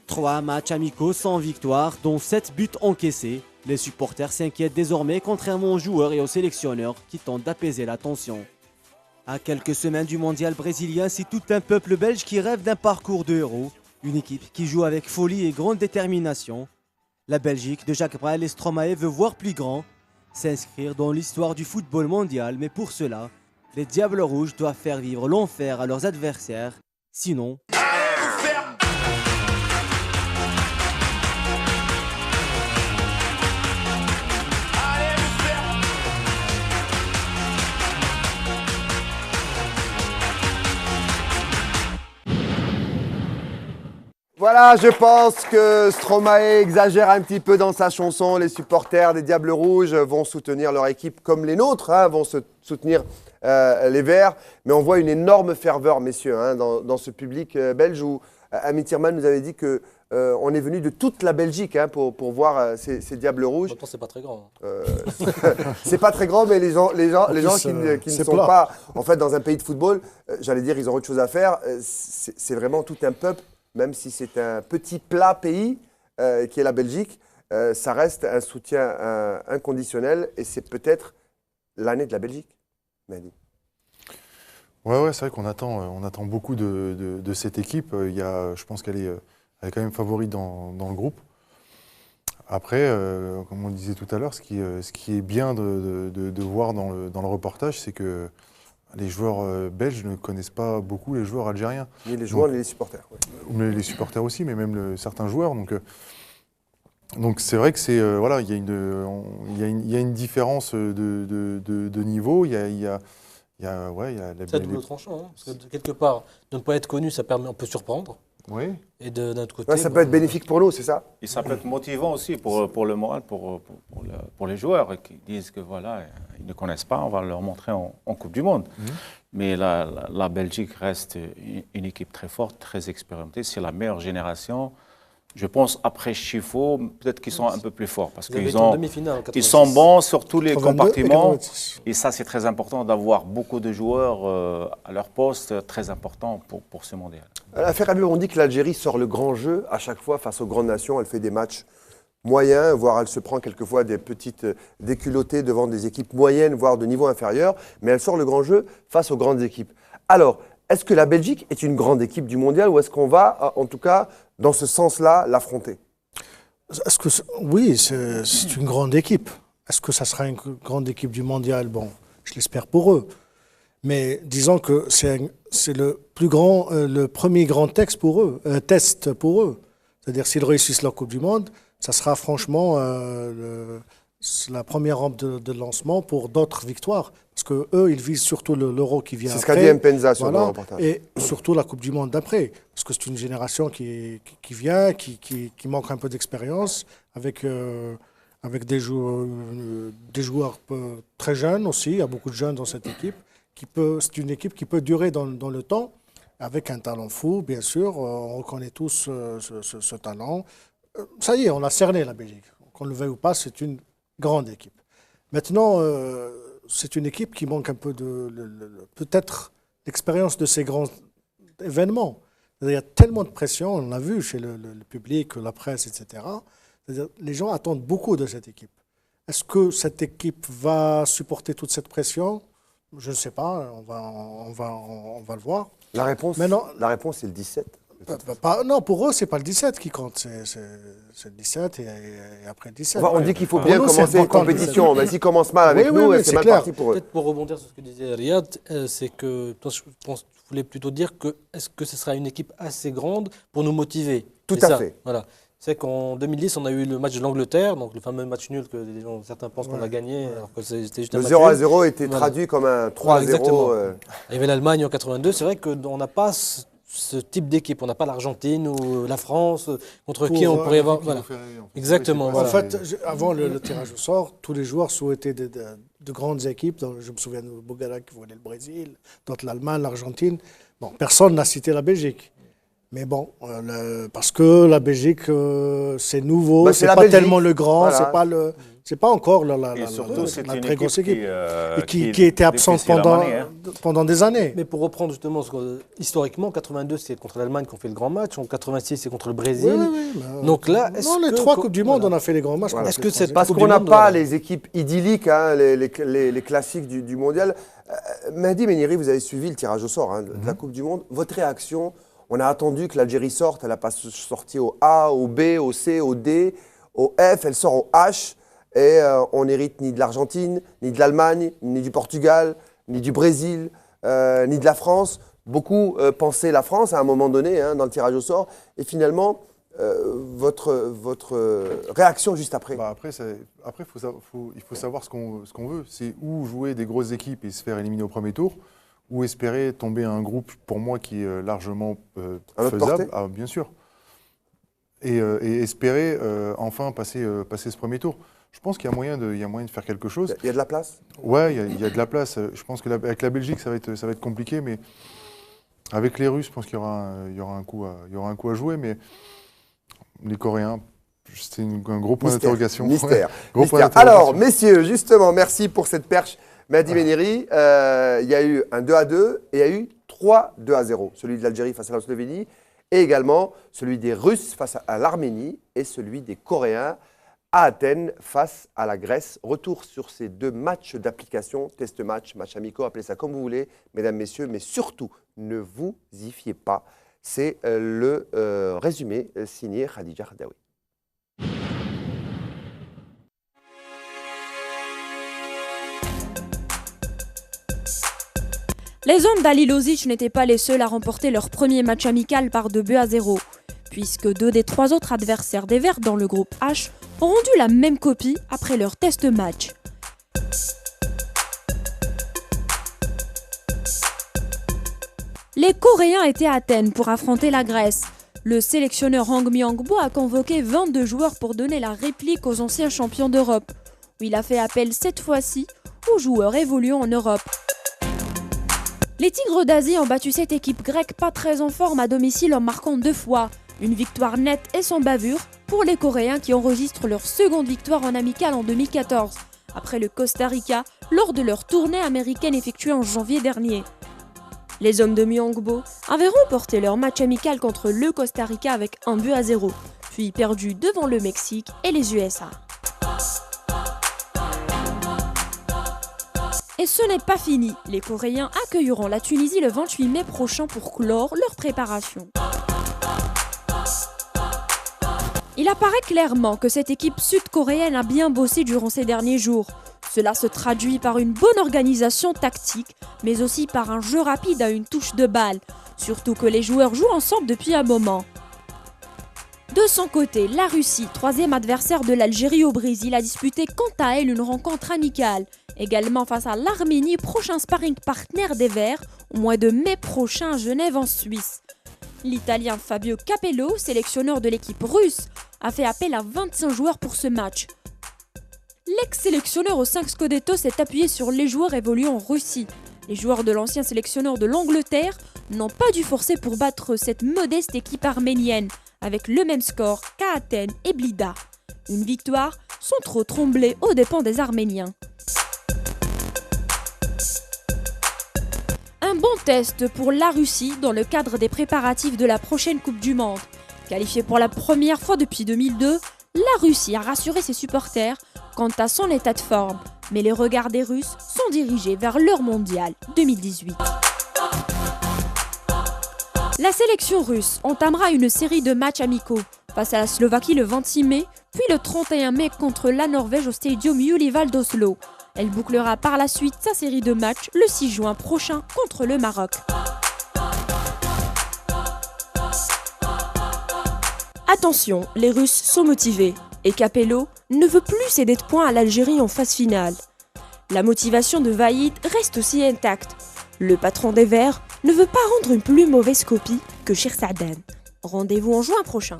3 matchs amicaux sans victoire, dont 7 buts encaissés. Les supporters s'inquiètent désormais, contrairement aux joueurs et aux sélectionneurs qui tentent d'apaiser la tension. À quelques semaines du mondial brésilien, c'est tout un peuple belge qui rêve d'un parcours de héros. Une équipe qui joue avec folie et grande détermination. La Belgique de Jacques Brel et Stromae veut voir plus grand, s'inscrire dans l'histoire du football mondial, mais pour cela, les Diables Rouges doivent faire vivre l'enfer à leurs adversaires, sinon... Voilà, je pense que Stromae exagère un petit peu dans sa chanson. Les supporters des Diables Rouges vont soutenir leur équipe comme les nôtres, vont soutenir les Verts. Mais on voit une énorme ferveur, messieurs, dans ce public belge où Ami Thierman nous avait dit que on est venu de toute la Belgique pour voir ces Diables Rouges. Pourtant, c'est pas très grand. C'est pas très grand, mais les gens qui ne sont pas en fait dans un pays de football, j'allais dire, ils ont autre chose à faire. C'est vraiment tout un peuple. Même si c'est un petit plat pays qui est la Belgique, ça reste un soutien inconditionnel et c'est peut-être l'année de la Belgique. Mehdi. Ouais, c'est vrai qu'on attend beaucoup de cette équipe. Je pense qu'elle est quand même favorite dans le groupe. Après, comme on le disait tout à l'heure, ce qui est bien de voir dans le reportage, c'est que les joueurs belges ne connaissent pas beaucoup les joueurs algériens. Ni les joueurs, ni les supporters. Ouais. Mais les supporters aussi, mais même certains joueurs. Donc c'est vrai que il y a une différence de niveau. Il y a il y a C'est double tranchant, hein, parce que quelque part, de ne pas être connu, on peut surprendre. Oui. Et d'un autre côté, ça peut être bénéfique pour nous, c'est ça? Et ça peut être motivant aussi pour le moral, pour les joueurs qui disent que voilà, ils ne connaissent pas, on va leur montrer en Coupe du Monde. Mais la Belgique reste une équipe très forte, très expérimentée. C'est la meilleure génération. Je pense après Chifo, peut-être qu'ils sont un peu plus forts parce qu'ils sont bons sur tous les compartiments. Et ça, c'est très important d'avoir beaucoup de joueurs à leur poste, très important pour ce mondial. L'affaire Habib, on dit que l'Algérie sort le grand jeu à chaque fois face aux grandes nations. Elle fait des matchs moyens, voire elle se prend quelquefois des petites déculottées devant des équipes moyennes, voire de niveau inférieur. Mais elle sort le grand jeu face aux grandes équipes. Alors, est-ce que la Belgique est une grande équipe du mondial ou est-ce qu'on va, en tout cas, dans ce sens-là, l'affronter? Oui, c'est une grande équipe. Est-ce que ça sera une grande équipe du mondial? Bon, je l'espère pour eux. Mais disons que c'est le premier grand test pour eux. C'est-à-dire s'ils réussissent leur Coupe du Monde, ça sera franchement la première rampe de lancement pour d'autres victoires. Parce qu'eux, ils visent surtout l'Euro qui vient après. C'est ce qu'a dit Mpenza sur le reportage. Et surtout la Coupe du Monde d'après. Parce que c'est une génération qui vient, qui manque un peu d'expérience, avec des joueurs très jeunes aussi. Il y a beaucoup de jeunes dans cette équipe. C'est une équipe qui peut durer dans le temps, avec un talent fou, bien sûr. On reconnaît tous ce talent. Ça y est, on a cerné la Belgique. Qu'on le veuille ou pas, c'est une grande équipe. Maintenant, c'est une équipe qui manque un peu peut-être l'expérience de ces grands événements. Il y a tellement de pression, on l'a vu chez le public, la presse, etc. Les gens attendent beaucoup de cette équipe. Est-ce que cette équipe va supporter toute cette pression? Je ne sais pas, on va le voir. La réponse, c'est le 17. Non, pour eux, ce n'est pas le 17 qui compte, c'est le 17 et après le 17. On dit qu'il faut bien commencer une compétition, mais s'ils commencent mal avec nous, c'est mal parti pour eux. Peut-être pour rebondir sur ce que disait Riyad, c'est que je pense que je voulais plutôt dire que est-ce que ce sera une équipe assez grande pour nous motiver? Tout à fait. Voilà. C'est qu'en 2010, on a eu le match de l'Angleterre, donc le fameux match nul que certains pensent qu'on a gagné, alors que c'était juste un match nul. Le 0-0 était traduit comme un 3-0. Exactement. Il y avait l'Allemagne en 82, c'est vrai qu'on n'a pas ce type d'équipe, on n'a pas l'Argentine ou la France contre qui on pourrait avoir. Voilà. Exactement. En fait, avant le tirage au sort, tous les joueurs souhaitaient de grandes équipes. Donc, je me souviens de Bogara qui voulait le Brésil, d'autres l'Allemagne, l'Argentine. Bon, personne n'a cité la Belgique. Mais bon, parce que la Belgique, c'est nouveau, c'est pas tellement le grand, voilà. C'est pas encore la très grosse équipe. Qui était absente pendant des années. Mais pour reprendre justement, historiquement, 82, c'est contre l'Allemagne qu'on fait le grand match, en 86, c'est contre le Brésil. Oui. Donc là, les 3 Coupes du Monde, on a fait les grands matchs. Voilà. Est-ce que c'est parce qu'on n'a pas les équipes idylliques, hein, les classiques du mondial? Mehdi Méniri, vous avez suivi le tirage au sort de la Coupe du Monde. Votre réaction? On a attendu que l'Algérie sorte, elle n'a pas sorti au A, au B, au C, au D, au F, elle sort au H. Et on n'hérite ni de l'Argentine, ni de l'Allemagne, ni du Portugal, ni du Brésil, ni de la France. Beaucoup pensaient la France à un moment donné dans le tirage au sort. Et finalement, votre réaction juste après? Après, il faut savoir ce qu'on veut. C'est où jouer des grosses équipes et se faire éliminer au premier tour, ou espérer tomber un groupe, pour moi, qui est largement faisable. Bien sûr. Et espérer enfin passer ce premier tour. Je pense qu'il y a moyen de faire quelque chose. Il y a de la place? Ouais, il y a de la place. Je pense qu'avec la Belgique, ça va être compliqué, mais avec les Russes, je pense qu'il y aura un coup à jouer. Mais les Coréens, c'est un gros point d'interrogation. Mystère. Alors, messieurs, justement, merci pour cette perche. Mehdi Méniri, il y a eu un 2-2 et il y a eu 3-2-0. Celui de l'Algérie face à la Slovénie et également celui des Russes face à l'Arménie et celui des Coréens à Athènes face à la Grèce. Retour sur ces 2 matchs d'application, test match, match amicaux, appelez ça comme vous voulez, mesdames, messieurs, mais surtout, ne vous y fiez pas. C'est le résumé signé Khadija Khardaoui. Les hommes d'Ali Lozic n'étaient pas les seuls à remporter leur premier match amical par 2-0, puisque 2 des 3 autres adversaires des Verts dans le groupe H ont rendu la même copie après leur test match. Les Coréens étaient à Athènes pour affronter la Grèce. Le sélectionneur Hang Myung-bo a convoqué 22 joueurs pour donner la réplique aux anciens champions d'Europe. Il a fait appel cette fois-ci aux joueurs évoluant en Europe. Les Tigres d'Asie ont battu cette équipe grecque pas très en forme à domicile en marquant 2 fois. Une victoire nette et sans bavure pour les Coréens qui enregistrent leur seconde victoire en amical en 2014, après le Costa Rica lors de leur tournée américaine effectuée en janvier dernier. Les hommes de Myung-bo avaient remporté leur match amical contre le Costa Rica avec 1-0, puis perdu devant le Mexique et les USA. Et ce n'est pas fini, les Coréens accueilleront la Tunisie le 28 mai prochain pour clore leur préparation. Il apparaît clairement que cette équipe sud-coréenne a bien bossé durant ces derniers jours. Cela se traduit par une bonne organisation tactique, mais aussi par un jeu rapide à une touche de balle, surtout que les joueurs jouent ensemble depuis un moment. De son côté, la Russie, 3e adversaire de l'Algérie au Brésil, a disputé quant à elle une rencontre amicale, également face à l'Arménie, prochain sparring partenaire des Verts, au mois de mai prochain à Genève en Suisse. L'Italien Fabio Capello, sélectionneur de l'équipe russe, a fait appel à 25 joueurs pour ce match. L'ex-sélectionneur aux 5 Scudetto s'est appuyé sur les joueurs évoluant en Russie. Les joueurs de l'ancien sélectionneur de l'Angleterre n'ont pas dû forcer pour battre cette modeste équipe arménienne, avec le même score qu'à Athènes et Blida. Une victoire sans trop trembler aux dépens des Arméniens. Un bon test pour la Russie dans le cadre des préparatifs de la prochaine Coupe du Monde. Qualifiée pour la première fois depuis 2002, la Russie a rassuré ses supporters quant à son état de forme, mais les regards des Russes sont dirigés vers leur mondial 2018. La sélection russe entamera une série de matchs amicaux face à la Slovaquie le 26 mai, puis le 31 mai contre la Norvège au Stadium Ullevål d'Oslo. Elle bouclera par la suite sa série de matchs le 6 juin prochain contre le Maroc. Attention, les Russes sont motivés et Capello ne veut plus céder de points à l'Algérie en phase finale. La motivation de Vahid reste aussi intacte. Le patron des Verts ne veut pas rendre une plus mauvaise copie que Shirsadan. Rendez-vous en juin prochain.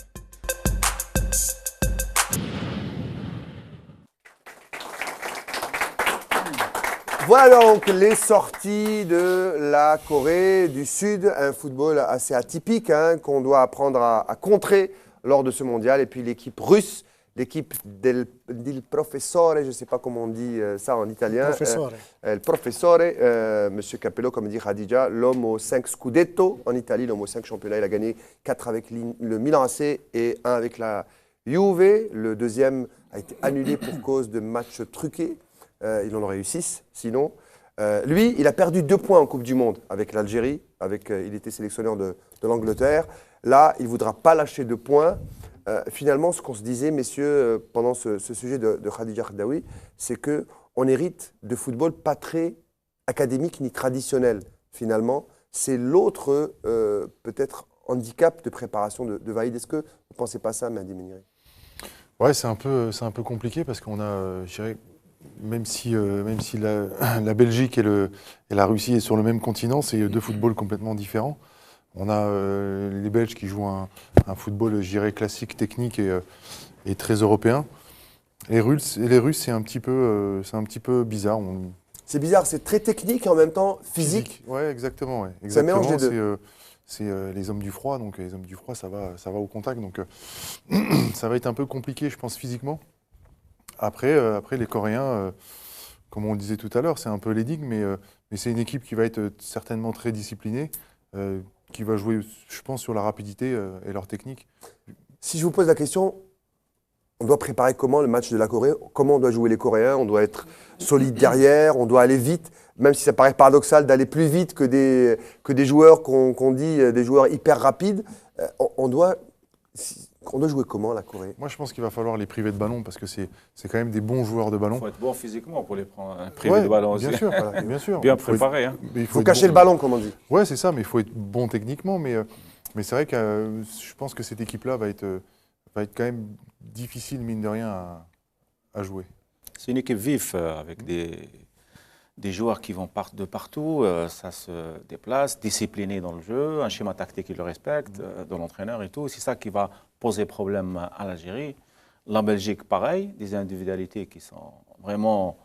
Voilà donc les sorties de la Corée du Sud, un football assez atypique qu'on doit apprendre à contrer lors de ce mondial. Et puis l'équipe russe, l'équipe del professore, je ne sais pas comment on dit ça en italien. El professore, Monsieur Capello, comme dit Khadija, l'homme aux 5 scudetto en Italie, l'homme aux 5 championnats. Il a gagné 4 avec le Milan AC et 1 avec la Juve. Le deuxième a été annulé pour cause de matchs truqués. Il en aurait eu 6, sinon. Lui, il a perdu 2 points en Coupe du Monde avec l'Algérie. Il était sélectionneur de l'Angleterre. Là, il ne voudra pas lâcher 2 points. Finalement, ce qu'on se disait, messieurs, pendant ce sujet de Khadija Khedaoui, c'est qu'on hérite de football pas très académique ni traditionnel. Finalement, c'est l'autre, peut-être, handicap de préparation de Vahid. Est-ce que vous ne pensez pas ça, Mehdi Meniri? Ouais, c'est un peu compliqué parce qu'on a, je dirais, même si la Belgique et la Russie est sur le même continent, c'est 2 footballs complètement différents. On a les Belges qui jouent un football, je dirais, classique, technique et très européen. Les Russes, c'est un petit peu bizarre. C'est bizarre, c'est très technique et en même temps physique. Oui, exactement. Ouais. Ça mélange les deux. C'est les hommes du froid, donc les hommes du froid, ça va au contact. Donc ça va être un peu compliqué, je pense, physiquement. Après les Coréens, comme on le disait tout à l'heure, c'est un peu l'énigme, mais c'est une équipe qui va être certainement très disciplinée, qui va jouer, je pense, sur la rapidité et leur technique. Si je vous pose la question, on doit préparer comment le match de la Corée? Comment on doit jouer les Coréens? On doit être solide derrière, on doit aller vite, même si ça paraît paradoxal d'aller plus vite que des joueurs qu'on dit, des joueurs hyper rapides. On doit jouer comment, la Corée? Moi, je pense qu'il va falloir les priver de ballon parce que c'est quand même des bons joueurs de ballon. Il faut être bon physiquement pour les prendre, priver de ballon aussi. Bien sûr, voilà, bien sûr. Bien préparé. Il faut cacher le ballon, comme on dit. Oui, c'est ça, mais il faut être bon techniquement. Mais c'est vrai que je pense que cette équipe-là va être quand même difficile, mine de rien, à jouer. C'est une équipe vive avec des joueurs qui vont de partout, ça se déplace, disciplinés dans le jeu, un schéma tactique qui le respecte, de l'entraîneur et tout. C'est ça qui va poser problème à l'Algérie. La Belgique, pareil, des individualités qui sont vraiment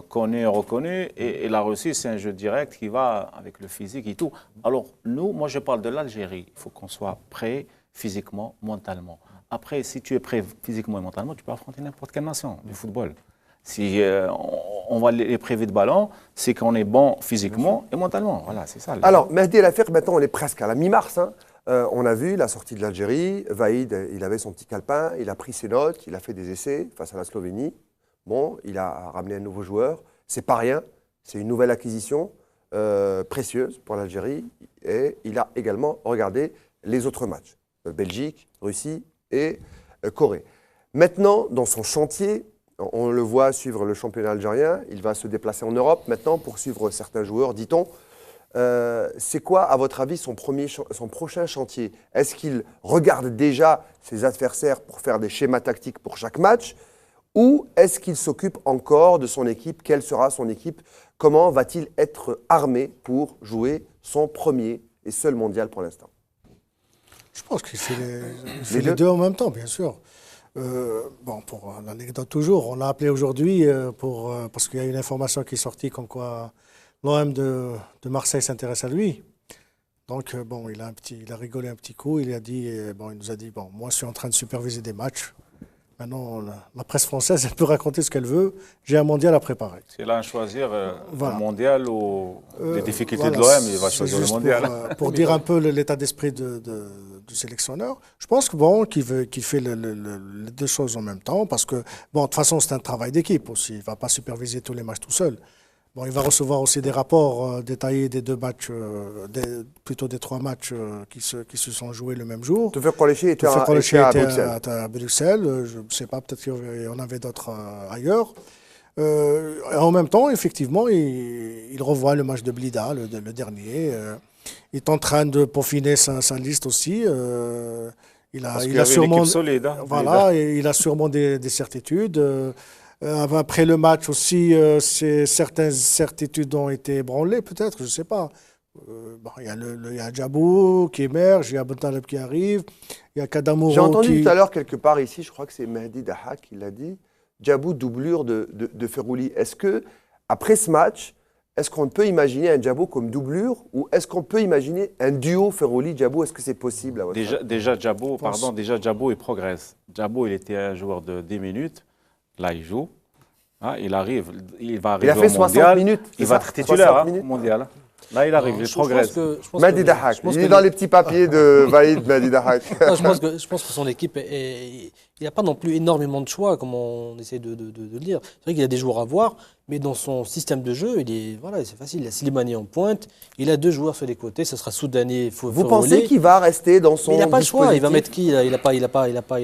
connues, reconnues. Et la Russie, c'est un jeu direct qui va avec le physique et tout. Alors, moi, je parle de l'Algérie. Il faut qu'on soit prêt physiquement, mentalement. Après, si tu es prêt physiquement et mentalement, tu peux affronter n'importe quelle nation du football. Si on va les priver de ballon, c'est qu'on est bon physiquement et mentalement. Voilà, c'est ça. Alors, Mehdi El Afiq, maintenant, on est presque à la mi-mars. Hein. On a vu la sortie de l'Algérie. Vaïd, il avait son petit calepin, il a pris ses notes, il a fait des essais face à la Slovénie. Bon, il a ramené un nouveau joueur. C'est pas rien, c'est une nouvelle acquisition précieuse pour l'Algérie. Et il a également regardé les autres matchs. Belgique, Russie et Corée. Maintenant, dans son chantier, on le voit suivre le championnat algérien. Il va se déplacer en Europe maintenant pour suivre certains joueurs, dit-on. C'est quoi, à votre avis, son prochain chantier? Est-ce qu'il regarde déjà ses adversaires pour faire des schémas tactiques pour chaque match? Ou est-ce qu'il s'occupe encore de son équipe? Quelle sera son équipe? Comment va-t-il être armé pour jouer son premier et seul mondial pour l'instant? Je pense qu'il fait les deux en même temps, bien sûr. Bon, pour l'anecdote toujours, on l'a appelé aujourd'hui parce qu'il y a une information qui est sortie comme quoi l'OM de Marseille s'intéresse à lui. Donc, bon, il a rigolé un petit coup, il nous a dit, bon, moi je suis en train de superviser des matchs. Maintenant, la presse française, elle peut raconter ce qu'elle veut. J'ai un mondial à préparer. Si elle a à choisir le mondial ou les difficultés de l'OM, il va choisir le mondial. Pour dire un peu l'état d'esprit du sélectionneur, je pense qu'il fait les deux choses en même temps. Parce que, bon, de toute façon, c'est un travail d'équipe aussi. Il ne va pas superviser tous les matchs tout seul. Bon, il va recevoir aussi des rapports détaillés des deux matchs, plutôt des trois matchs qui se sont joués le même jour. Tawfiq Qureshi était à Bruxelles. Je ne sais pas, peut-être qu'il y en avait d'autres ailleurs. En même temps, effectivement, il revoit le match de Blida, le dernier. Il est en train de peaufiner sa liste aussi. Il a sûrement, solide, hein, voilà, il a sûrement des certitudes. Après le match aussi, certaines certitudes ont été ébranlées, peut-être, je ne sais pas. Il y a Djabou qui émerge, il y a Bentaleb qui arrive, il y a Kadamouro qui... J'ai entendu tout à l'heure quelque part ici, je crois que c'est Mehdi Dahak qui l'a dit, Djabou doublure de Ferrouli. Est-ce que, après ce match, est-ce qu'on peut imaginer un Djabou comme doublure ou est-ce qu'on peut imaginer un duo Ferrouli-Djabou? Est-ce que c'est possible à votre avis? Déjà, Djabou, il progresse. Djabou, il était un joueur de 10 minutes. Là, il joue. Ah, il va arriver il a fait 60 minutes. Il va être titulaire au mondial. Là, il arrive, il progresse. Mehdi Dahak, il est dans les petits papiers de Vaïd, Mehdi Dahak. Je pense que son équipe, il n'y a pas non plus énormément de choix, comme on essaie de le dire. C'est vrai qu'il a des joueurs à voir, mais dans son système de jeu, c'est facile. Il a Slimani en pointe, il a deux joueurs sur les côtés, ce sera Soudani. Vous pensez qu'il va rester dans son mais il n'a pas le choix, il va mettre qui? Il n'a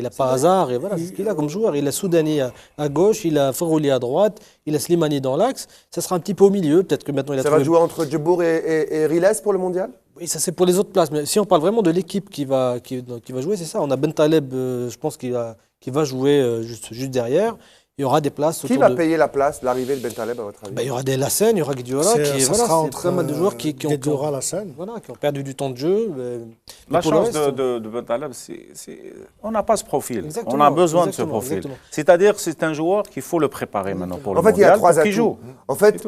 pas Hazard, et voilà, c'est ce qu'il a comme joueur. Il a Soudani à gauche, il a Ferrouli à droite, il a Slimani dans l'axe, ça sera un petit peu au milieu, peut-être que maintenant il a... Ça va jouer entre Djebour et Riles pour le mondial? Oui, ça c'est pour les autres places, mais si on parle vraiment de l'équipe qui va jouer, c'est ça. On a Bentaleb, je pense qui va jouer juste derrière. Il y aura des places. Qui va payer la place, l'arrivée de Bentaleb, à votre avis? Il y aura des Lassène, il y aura Guedioura, c'est pas mal de joueurs qui ont perdu du temps de jeu. La chance de Bentaleb, on n'a pas ce profil. Exactement, on a besoin de ce profil. Exactement. C'est-à-dire que c'est un joueur qu'il faut le préparer maintenant pour le mondial. Il y a trois atouts. Qui joue. En fait,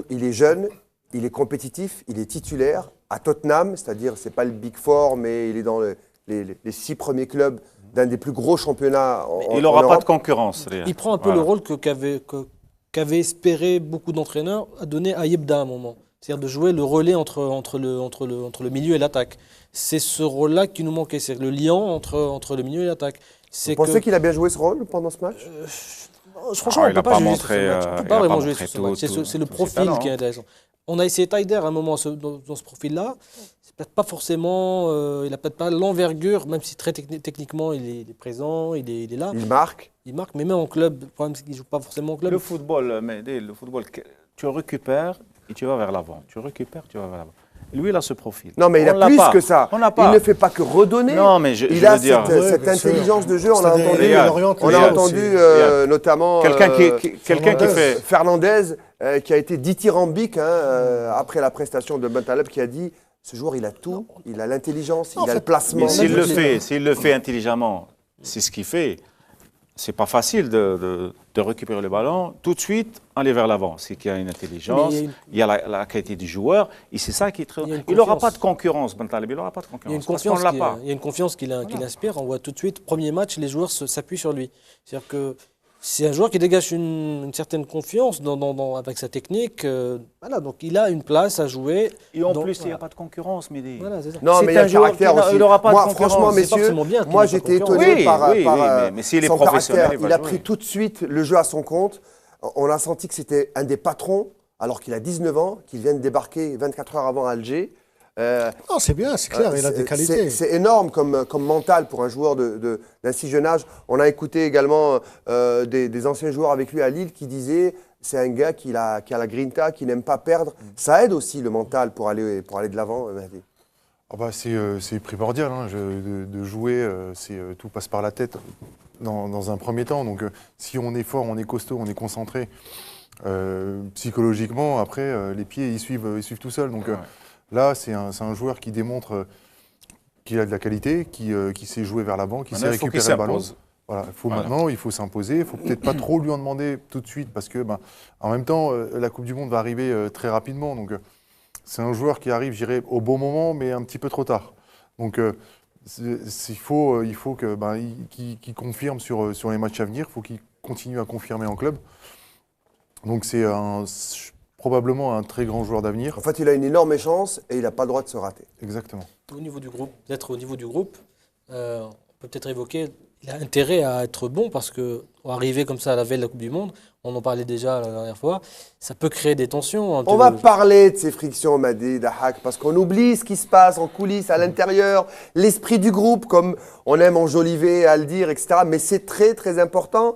il est jeune, il est compétitif, il est titulaire à Tottenham, c'est-à-dire c'est pas le Big Four, mais il est dans les 6 premiers clubs d'un des plus gros championnats il n'aura pas de concurrence. Il prend un peu le rôle qu'avaient espéré beaucoup d'entraîneurs à donner à Yebda à un moment. C'est-à-dire de jouer le relais entre le milieu et l'attaque. C'est ce rôle-là qui nous manquait, c'est le lien entre le milieu et l'attaque. Vous pensez qu'il a bien joué ce rôle pendant ce match? Franchement, on ne peut pas juger sur ce match. On ne peut pas vraiment juger sur ce match. C'est le profil qui est intéressant. On a essayé Taider à un moment dans ce profil-là. C'est peut-être pas forcément, il n'a peut-être pas l'envergure, même si très techniquement il est présent, il est là. Il marque, mais même en club, le problème c'est qu'il ne joue pas forcément en club. Le football, tu récupères et tu vas vers l'avant. Tu récupères, tu vas vers l'avant. Lui, il a ce profil. Non, mais il a plus que ça. On n'a pas. Il ne fait pas que redonner. Non, mais il a cette intelligence de jeu. On a entendu notamment quelqu'un qui fait Fernandez, qui a été dithyrambique après la prestation de Bentaleb, qui a dit ce joueur, il a tout, il a l'intelligence, il a le placement. Mais s'il le fait intelligemment, c'est ce qu'il fait. C'est pas facile de récupérer le ballon, tout de suite aller vers l'avant. C'est qu'il y a une intelligence, il y a la qualité du joueur, et c'est ça qui est très... Il n'aura pas de concurrence, Bentaleb, il n'aura pas de concurrence. Il y a une confiance qu'il inspire, on voit tout de suite, premier match, les joueurs s'appuient sur lui. C'est-à-dire que c'est un joueur qui dégage une certaine confiance avec sa technique. Voilà, donc il a une place à jouer. Et en plus, il n'y a pas de concurrence, Mehdi. Voilà, non, mais il y a le caractère aussi. Il n'aura pas moi, de concurrence. Franchement, messieurs, moi j'étais étonné par mais s'il est son professionnel, caractère. Il a pris tout de suite le jeu à son compte. On a senti que c'était un des patrons, alors qu'il a 19 ans, qu'il vient de débarquer 24 heures avant Alger. Non, c'est bien, c'est clair, il a des qualités. C'est énorme comme mental pour un joueur d'un si jeune âge. On a écouté également des anciens joueurs avec lui à Lille qui disaient c'est un gars qui a la grinta, qui n'aime pas perdre. Ça aide aussi le mental pour aller de l'avant. C'est primordial de jouer, tout passe par la tête dans un premier temps. Donc si on est fort, on est costaud, on est concentré, psychologiquement, après, les pieds ils suivent tout seuls. Donc, là, c'est un joueur qui démontre qu'il a de la qualité, qui sait jouer vers l'avant, qui sait récupérer le ballon. Voilà, maintenant, il faut s'imposer. Il ne faut peut-être pas trop lui en demander tout de suite parce que, en même temps, la Coupe du Monde va arriver très rapidement. Donc, c'est un joueur qui arrive, j'irai au bon moment, mais un petit peu trop tard. Donc, il faut qu'il confirme sur les matchs à venir. Il faut qu'il continue à confirmer en club. Donc, c'est probablement un très grand joueur d'avenir. En fait, il a une énorme chance et il n'a pas le droit de se rater. Exactement. Au niveau du groupe, on peut peut-être évoquer, il a intérêt à être bon parce que arriver comme ça à la veille de la Coupe du Monde, on en parlait déjà la dernière fois, ça peut créer des tensions. On va parler de ces frictions, Mehdi, Dahak, parce qu'on oublie ce qui se passe en coulisses, à l'intérieur, l'esprit du groupe, comme on aime enjoliver à le dire, etc. Mais c'est très, très important.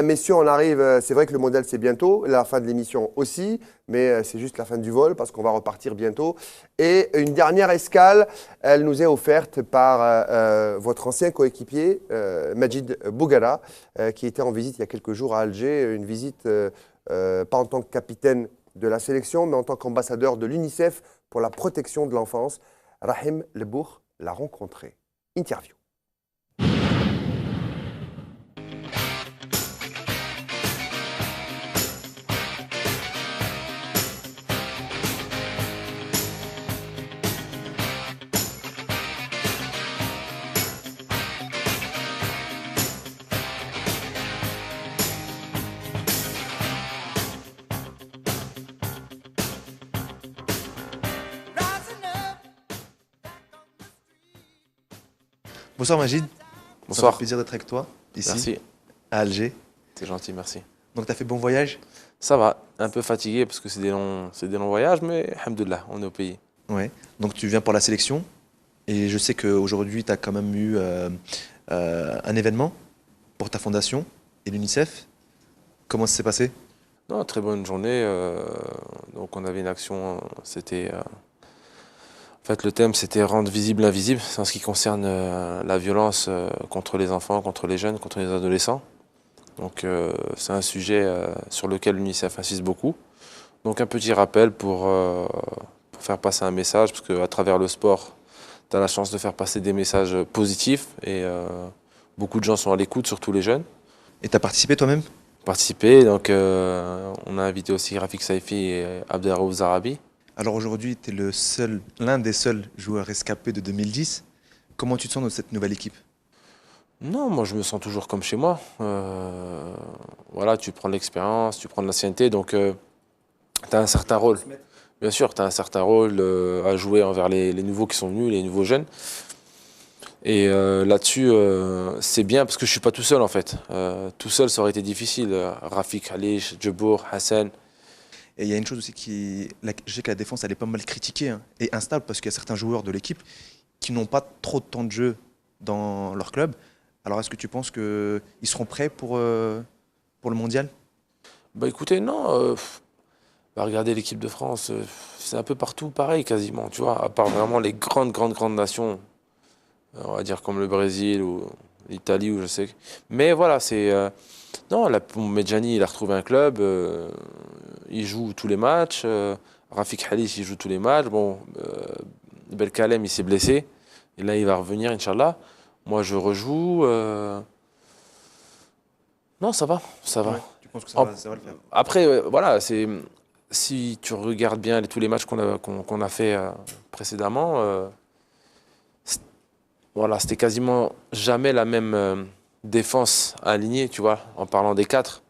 Messieurs, on arrive, c'est vrai que le mondial c'est bientôt, la fin de l'émission aussi, mais c'est juste la fin du vol parce qu'on va repartir bientôt. Et une dernière escale, elle nous est offerte par votre ancien coéquipier, Majid Bougara, qui était en visite il y a quelques jours à Alger, une visite pas en tant que capitaine de la sélection, mais en tant qu'ambassadeur de l'UNICEF pour la protection de l'enfance. Rahim Lebour l'a rencontré. Interview. Bonsoir Majid. Bonsoir. Ça fait plaisir d'être avec toi, ici, merci. À Alger. C'est gentil, merci. Donc tu as fait bon voyage? Ça va, un peu fatigué parce que c'est des longs voyages, mais alhamdoulilah, on est au pays. Ouais. Donc tu viens pour la sélection, et je sais qu'aujourd'hui tu as quand même eu un événement pour ta fondation et l'UNICEF. Comment ça s'est passé? Non, très bonne journée. Donc on avait une action, c'était... En fait, le thème, c'était rendre visible l'invisible, c'est en ce qui concerne la violence contre les enfants, contre les jeunes, contre les adolescents. Donc, c'est un sujet sur lequel l'UNICEF insiste beaucoup. Donc, un petit rappel pour faire passer un message, parce qu'à travers le sport, tu as la chance de faire passer des messages positifs et beaucoup de gens sont à l'écoute, surtout les jeunes. Et tu as participé toi-même? Participé, donc on a invité aussi Rafik Saifi et Abdelraouf Zarabi. Alors aujourd'hui, tu es l'un des seuls joueurs rescapés de 2010. Comment tu te sens dans cette nouvelle équipe? Non, moi je me sens toujours comme chez moi. Voilà, tu prends de l'expérience, tu prends de l'ancienneté, donc tu as un certain rôle. Bien sûr, tu as un certain rôle à jouer envers les nouveaux qui sont venus, les nouveaux jeunes. Et là-dessus, c'est bien parce que je ne suis pas tout seul en fait. Tout seul, ça aurait été difficile. Rafik, Halish, Djebour, Hassan. Et il y a une chose aussi je sais que la défense, elle est pas mal critiquée et instable parce qu'il y a certains joueurs de l'équipe qui n'ont pas trop de temps de jeu dans leur club. Alors, est-ce que tu penses qu'ils seront prêts pour le mondial? Bah écoutez, non. Regardez l'équipe de France, c'est un peu partout pareil quasiment, tu vois, à part vraiment les grandes nations, on va dire comme le Brésil ou l'Italie ou je sais. Mais voilà, c'est... non, Medjani, il a retrouvé un club, il joue tous les matchs, Rafik Halis, il joue tous les matchs, bon, Belkalem, il s'est blessé, et là, il va revenir, Inch'Allah. Moi, je rejoue... Non, ça va. Ouais, tu penses que ça va le faire? Après, voilà, si tu regardes bien tous les matchs qu'on a fait précédemment, voilà, c'était quasiment jamais la même défense alignée, tu vois, en parlant des 4.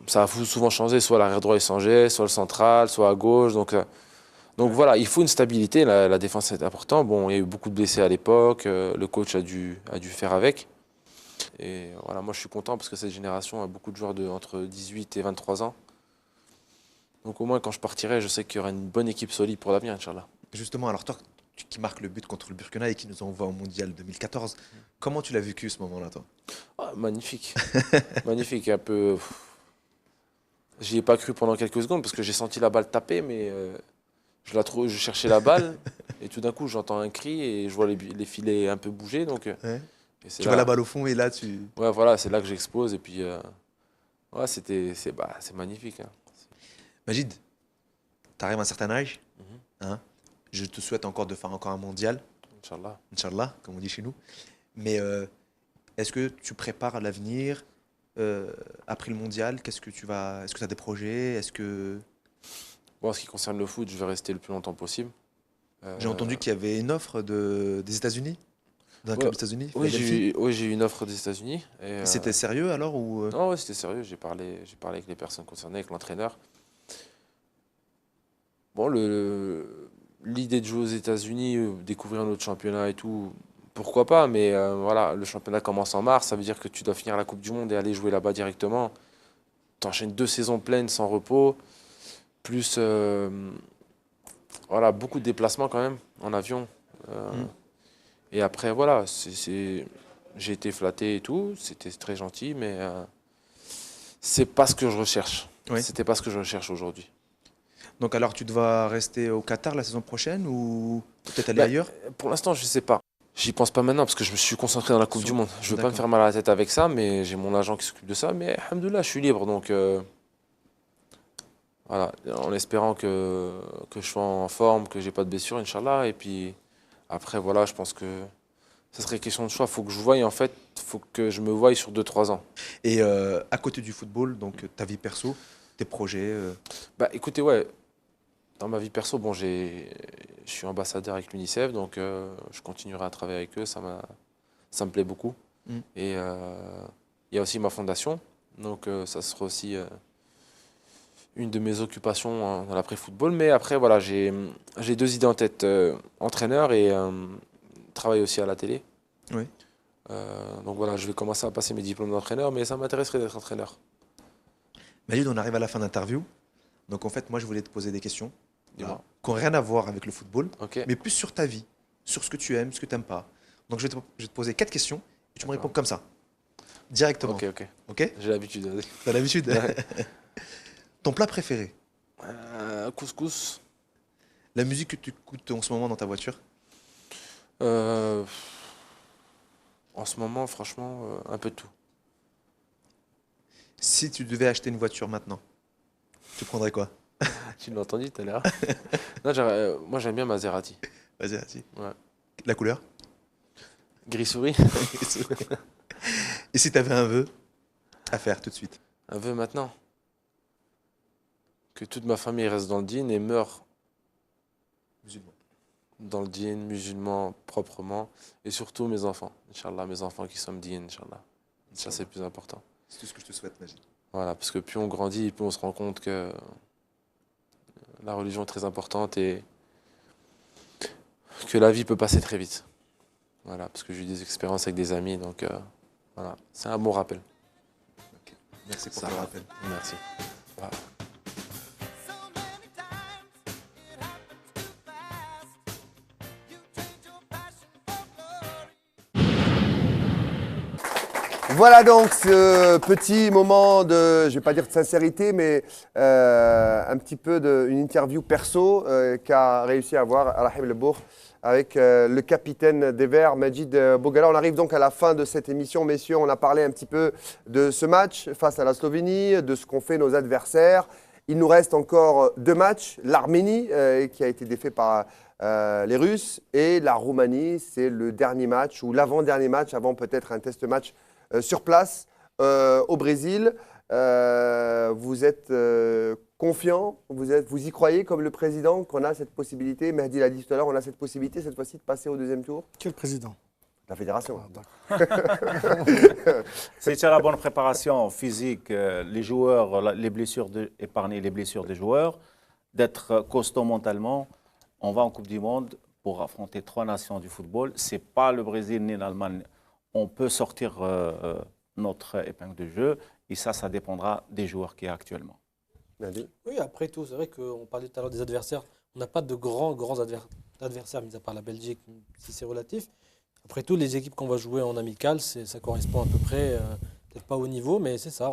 Ça a souvent changé, soit l'arrière droit il changeait, soit le central, soit à gauche. Donc voilà, il faut une stabilité, la défense est importante. Bon, il y a eu beaucoup de blessés à l'époque, le coach a dû faire avec. Et voilà, moi je suis content parce que cette génération a beaucoup de joueurs entre 18 et 23 ans. Donc au moins quand je partirai, je sais qu'il y aura une bonne équipe solide pour l'avenir, Inch'Allah. Justement, alors toi qui marques le but contre le Burkina et qui nous envoie au Mondial 2014, comment tu l'as vécu ce moment-là, toi? Magnifique. Magnifique, un peu... J'y ai pas cru pendant quelques secondes parce que j'ai senti la balle taper, mais je cherchais la balle et tout d'un coup j'entends un cri et je vois les filets un peu bouger. Donc, ouais. Tu vois la balle au fond et là tu... Ouais, voilà, c'est là que j'explose et puis ouais, c'est magnifique. Hein. Majid, tu arrives à un certain âge, hein? Je te souhaite encore de faire encore un mondial. Inch'Allah. Inch'Allah, comme on dit chez nous. Mais est-ce que tu prépares l'avenir après le mondial? Est-ce que tu as des projets? Bon, en ce qui concerne le foot, je vais rester le plus longtemps possible. J'ai entendu qu'il y avait une offre des États-Unis, d'un club des États-Unis. Oui, j'ai eu une offre des États-Unis. C'était sérieux alors ou... Non, ouais, c'était sérieux. J'ai parlé avec les personnes concernées, avec l'entraîneur. Bon, l'idée de jouer aux États-Unis, découvrir un autre championnat et tout, pourquoi pas, mais voilà, le championnat commence en mars, ça veut dire que tu dois finir la Coupe du Monde et aller jouer là-bas directement. Tu enchaînes 2 saisons pleines sans repos, plus voilà, beaucoup de déplacements quand même en avion. Et après, voilà, j'ai été flatté et tout, c'était très gentil, mais c'est pas ce que je recherche. Oui. C'était pas ce que je recherche aujourd'hui. Donc alors tu dois rester au Qatar la saison prochaine ou peut-être aller ailleurs? Pour l'instant, je sais pas. J'y pense pas maintenant parce que je me suis concentré dans la Coupe du Monde. Je veux pas me faire mal à la tête avec ça, mais j'ai mon agent qui s'occupe de ça. Mais alhamdoulilah, je suis libre. Donc voilà, en espérant que je sois en forme, que j'ai pas de blessure, Inch'Allah. Et puis après, voilà, je pense que ça serait question de choix. Il faut que je voie, en fait, faut que je me voie sur 2-3 ans. Et à côté du football, donc ta vie perso, tes projets Bah écoutez, ouais. Dans ma vie perso, bon, je suis ambassadeur avec l'UNICEF, donc je continuerai à travailler avec eux, ça me plaît beaucoup. Et il y a aussi ma fondation, donc ça sera aussi une de mes occupations dans l'après-football. Mais après, voilà, j'ai 2 idées en tête, entraîneur et travailler aussi à la télé. Oui. Donc voilà, je vais commencer à passer mes diplômes d'entraîneur, mais ça m'intéresserait d'être entraîneur. Majid, on arrive à la fin de l'interview. Donc en fait, moi, je voulais te poser des questions qui n'ont rien à voir avec le football, mais plus sur ta vie, sur ce que tu aimes, ce que tu n'aimes pas. Donc je vais te poser 4 questions et tu me réponds comme ça, directement. Ok. J'ai l'habitude. T'as l'habitude. Ouais. Ton plat préféré? Couscous. La musique que tu écoutes en ce moment dans ta voiture? En ce moment, franchement, un peu de tout. Si tu devais acheter une voiture maintenant, tu prendrais quoi? Tu l'as entendu tout à l'heure. Moi, j'aime bien Maserati. Maserati. Ouais. La couleur? Gris souris. Et si tu avais un vœu à faire tout de suite? Un vœu maintenant? Que toute ma famille reste dans le dîn et meure musulman. Dans le dîn, musulman, proprement. Et surtout mes enfants. Inch'Allah, mes enfants qui sont dîn, Inch'Allah. Ça, c'est le plus important. C'est tout ce que je te souhaite, Majid. Voilà, parce que plus on grandit, plus on se rend compte que la religion est très importante et que la vie peut passer très vite. Voilà, parce que j'ai eu des expériences avec des amis, donc voilà, c'est un bon rappel. Okay. Merci pour le rappel. Merci. Voilà. Voilà donc ce petit moment de, je ne vais pas dire de sincérité, mais un petit peu une interview perso qu'a réussi à avoir Rahim Lebour avec le capitaine des Verts, Majid Boughalla. On arrive donc à la fin de cette émission, messieurs. On a parlé un petit peu de ce match face à la Slovénie, de ce qu'ont fait nos adversaires. Il nous reste encore 2 matchs. L'Arménie, qui a été défait par les Russes, et la Roumanie, c'est le dernier match, ou l'avant-dernier match, avant peut-être un test match sur place au Brésil. Vous êtes confiant, vous y croyez comme le président qu'on a cette possibilité? Mehdi l'a dit tout à l'heure, on a cette possibilité cette fois-ci de passer au 2e tour? Quel président? La fédération. C'est la bonne préparation physique, les joueurs, les blessures épargner les blessures des joueurs, d'être costaud mentalement. On va en Coupe du Monde pour affronter 3 nations du football. Ce n'est pas le Brésil ni l'Allemagne. On peut sortir notre épingle de jeu et ça dépendra des joueurs qu'il y a actuellement. Oui, après tout, c'est vrai qu'on parlait tout à l'heure des adversaires. On n'a pas de grands adversaires, mis à part la Belgique, si c'est relatif. Après tout, les équipes qu'on va jouer en amical, ça correspond à peu près, peut-être pas au niveau, mais c'est ça.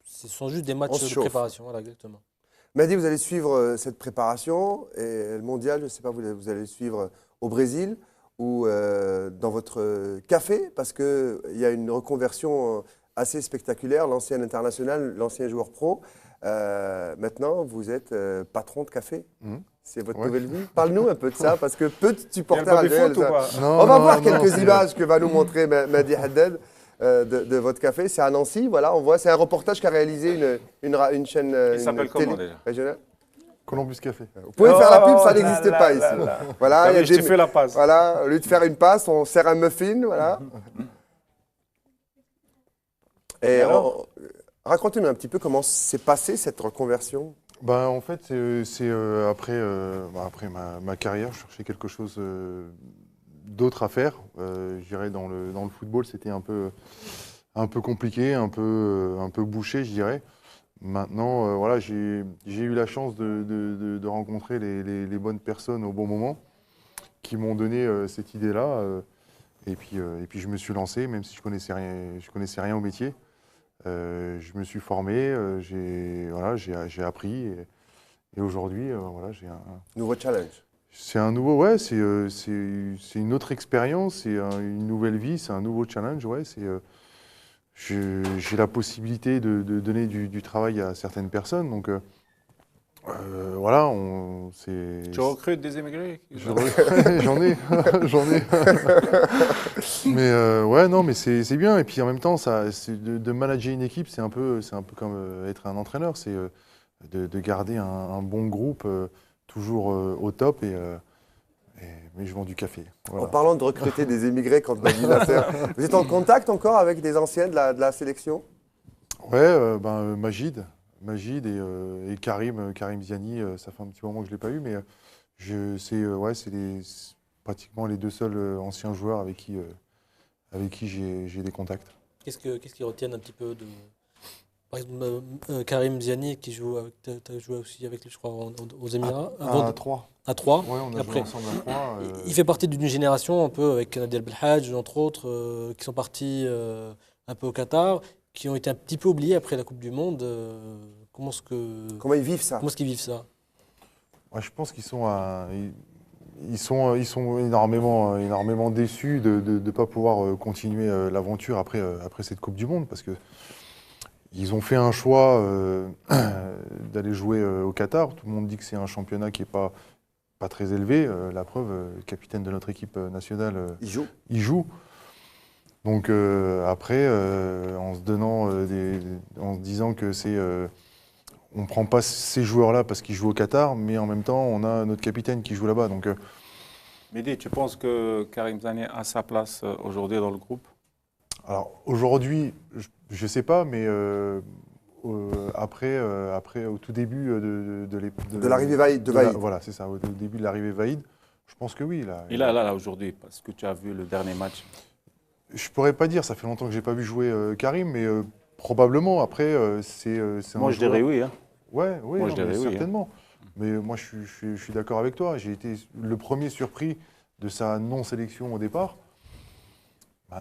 Ce sont juste des matchs de préparation. Voilà, exactement. Mehdi, vous allez suivre cette préparation et le mondial, je ne sais pas, vous allez le suivre au Brésil ou dans votre café, parce qu'il y a une reconversion assez spectaculaire, l'ancien international, l'ancien joueur pro. Maintenant, vous êtes patron de café. C'est votre nouvelle vie. Parle-nous un peu de ça, parce que peu de supporters algériens. On va voir quelques images que va nous montrer Mehdi Haddad de votre café. C'est à Nancy, voilà, on voit. C'est un reportage qu'a réalisé une chaîne Il s'appelle comment déjà régionale. Columbus Café. Vous pouvez faire la pub, ça n'existe pas ici. Voilà, je t'ai fait la passe. Voilà, au lieu de faire une passe, on sert un muffin, voilà. Et racontez-nous un petit peu comment s'est passée cette reconversion. En fait, c'est après ma carrière, je cherchais quelque chose d'autre à faire. Je dirais dans le football, c'était un peu compliqué, un peu bouché, je dirais. Maintenant, voilà, j'ai eu la chance de rencontrer les bonnes personnes au bon moment qui m'ont donné cette idée-là. Et puis je me suis lancé, même si je connaissais rien au métier. Je me suis formé, j'ai appris. Et aujourd'hui, voilà, j'ai un nouveau challenge. C'est un nouveau, ouais, c'est une autre expérience, c'est une nouvelle vie, c'est un nouveau challenge, ouais. J'ai la possibilité de donner du travail à certaines personnes, donc voilà, Tu recrutes des émigrés? J'en ai. Mais ouais, non, mais c'est bien. Et puis en même temps, de manager une équipe, c'est un peu comme être un entraîneur, c'est de garder un bon groupe toujours au top. Mais je vends du café. Voilà. En parlant de recruter des émigrés, quand Mehdi Nasser, vous êtes en contact encore avec des anciens de la sélection? Ouais, Majid et Karim Ziani, ça fait un petit moment que je ne l'ai pas eu, mais c'est pratiquement les 2 seuls anciens joueurs avec qui j'ai des contacts. Qu'est-ce qui retiennent un petit peu de... Par exemple, Karim Ziani, tu as joué aussi avec lui, je crois, aux Émirats. À 3. À 3. Oui, on a joué ensemble à 3. Il fait partie d'une génération, un peu, avec Nadir Belhadj, entre autres, qui sont partis un peu au Qatar, qui ont été un petit peu oubliés après la Coupe du Monde. Comment ils vivent ça? Comment est-ce qu'ils vivent ça? Ouais, je pense qu'ils sont énormément déçus de ne pas pouvoir continuer l'aventure après cette Coupe du Monde, parce que ils ont fait un choix d'aller jouer au Qatar. Tout le monde dit que c'est un championnat qui n'est pas très élevé. La preuve, le capitaine de notre équipe nationale, il joue. Donc après, en se disant que on ne prend pas ces joueurs-là parce qu'ils jouent au Qatar, mais en même temps, on a notre capitaine qui joue là-bas. Donc, Mehdi, tu penses que Karim Ziani a sa place aujourd'hui dans le groupe? Alors aujourd'hui, je ne sais pas, mais après, au tout début de l'arrivée de Vaïd. Voilà, c'est ça, au début de l'arrivée Vaïd, je pense que oui. Il est là aujourd'hui, parce que tu as vu le dernier match. Je ne pourrais pas dire, ça fait longtemps que je n'ai pas vu jouer Karim, mais probablement, après, c'est moi, je dirais oui. Hein. Ouais, oui, moi, je dirais certainement. Oui, hein. Mais moi, je suis d'accord avec toi. J'ai été le premier surpris de sa non-sélection au départ.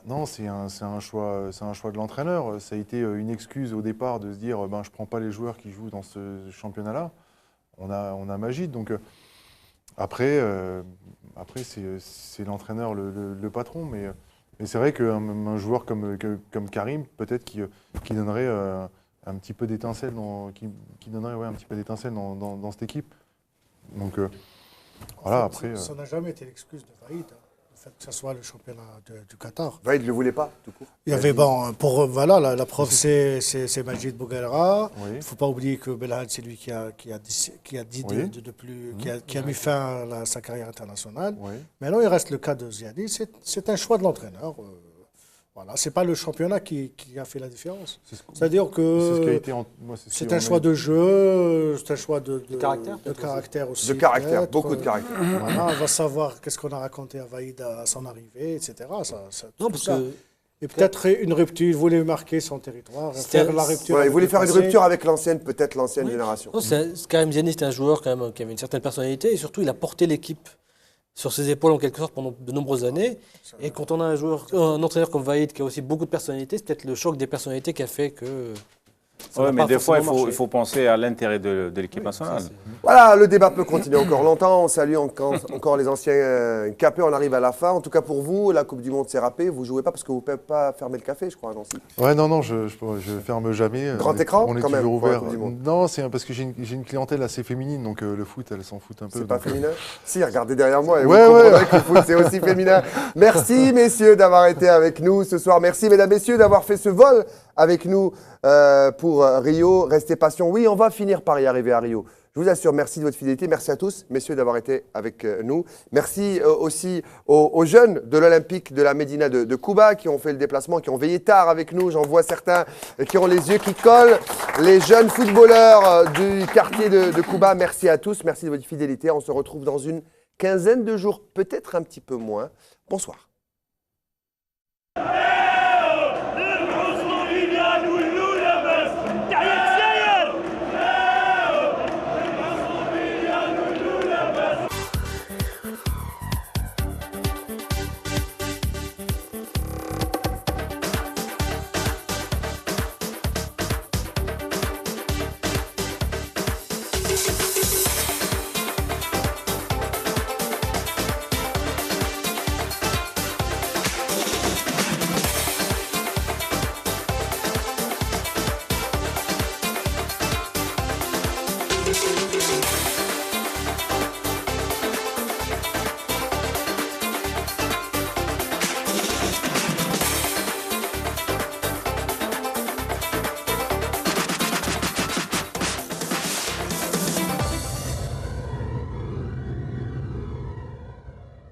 Non, c'est un choix de l'entraîneur. Ça a été une excuse au départ de se dire je ne prends pas les joueurs qui jouent dans ce championnat-là. On a Magid. Donc après c'est l'entraîneur le patron. Mais c'est vrai qu'un joueur comme Karim, peut-être qui donnerait un petit peu d'étincelle dans cette équipe. Donc voilà, après. Ça n'a jamais été l'excuse de Vaïd. Le fait que ce soit le championnat du Qatar. Vaïd ne le voulait pas, tout court. Il y avait, la preuve, c'est Majid Bouguelra. Il ne faut pas oublier que Belhad, c'est lui qui a mis fin à sa carrière internationale. Maintenant, il reste le cas de Ziani. C'est un choix de l'entraîneur. Voilà, ce n'est pas le championnat qui a fait la différence. C'est-à-dire que c'est un choix de jeu, c'est un choix de caractère aussi. De caractère, beaucoup de caractère. Voilà, on va savoir qu'est-ce qu'on a raconté à Vaïd à son arrivée, etc. Et peut-être une rupture, il voulait marquer son territoire, faire la rupture. Il voulait faire une rupture avec l'ancienne génération. Karim Ziani, c'était un joueur quand même, qui avait une certaine personnalité et surtout il a porté l'équipe sur ses épaules en quelque sorte pendant de nombreuses années. Et quand on a un entraîneur comme Vaïd qui a aussi beaucoup de personnalités, c'est peut-être le choc des personnalités qui a fait que... Oui, mais des fois, il faut penser à l'intérêt de l'équipe nationale. Voilà, le débat peut continuer encore longtemps. On salue encore les anciens capés. On arrive à la fin. En tout cas, pour vous, la Coupe du Monde s'est râpée. Vous ne jouez pas parce que vous ne pouvez pas fermer le café, je crois, à Nancy. Ouais, non, je ferme jamais. Grand écran, on est quand toujours même, ouvert. Non, c'est parce que j'ai une clientèle assez féminine, donc le foot, elle s'en fout un peu. C'est pas féminin? Si, regardez derrière moi et vous comprendrez que le foot, c'est aussi féminin. Merci, messieurs, d'avoir été avec nous ce soir. Merci, mesdames, messieurs, d'avoir fait ce vol avec nous pour Rio. Restez patients. Oui, on va finir par y arriver à Rio. Je vous assure, merci de votre fidélité. Merci à tous, messieurs, d'avoir été avec nous. Merci aussi aux jeunes de l'Olympique de la Médina de Cuba qui ont fait le déplacement, qui ont veillé tard avec nous. J'en vois certains qui ont les yeux qui collent. Les jeunes footballeurs du quartier de Cuba, merci à tous. Merci de votre fidélité. On se retrouve dans une quinzaine de jours, peut-être un petit peu moins. Bonsoir.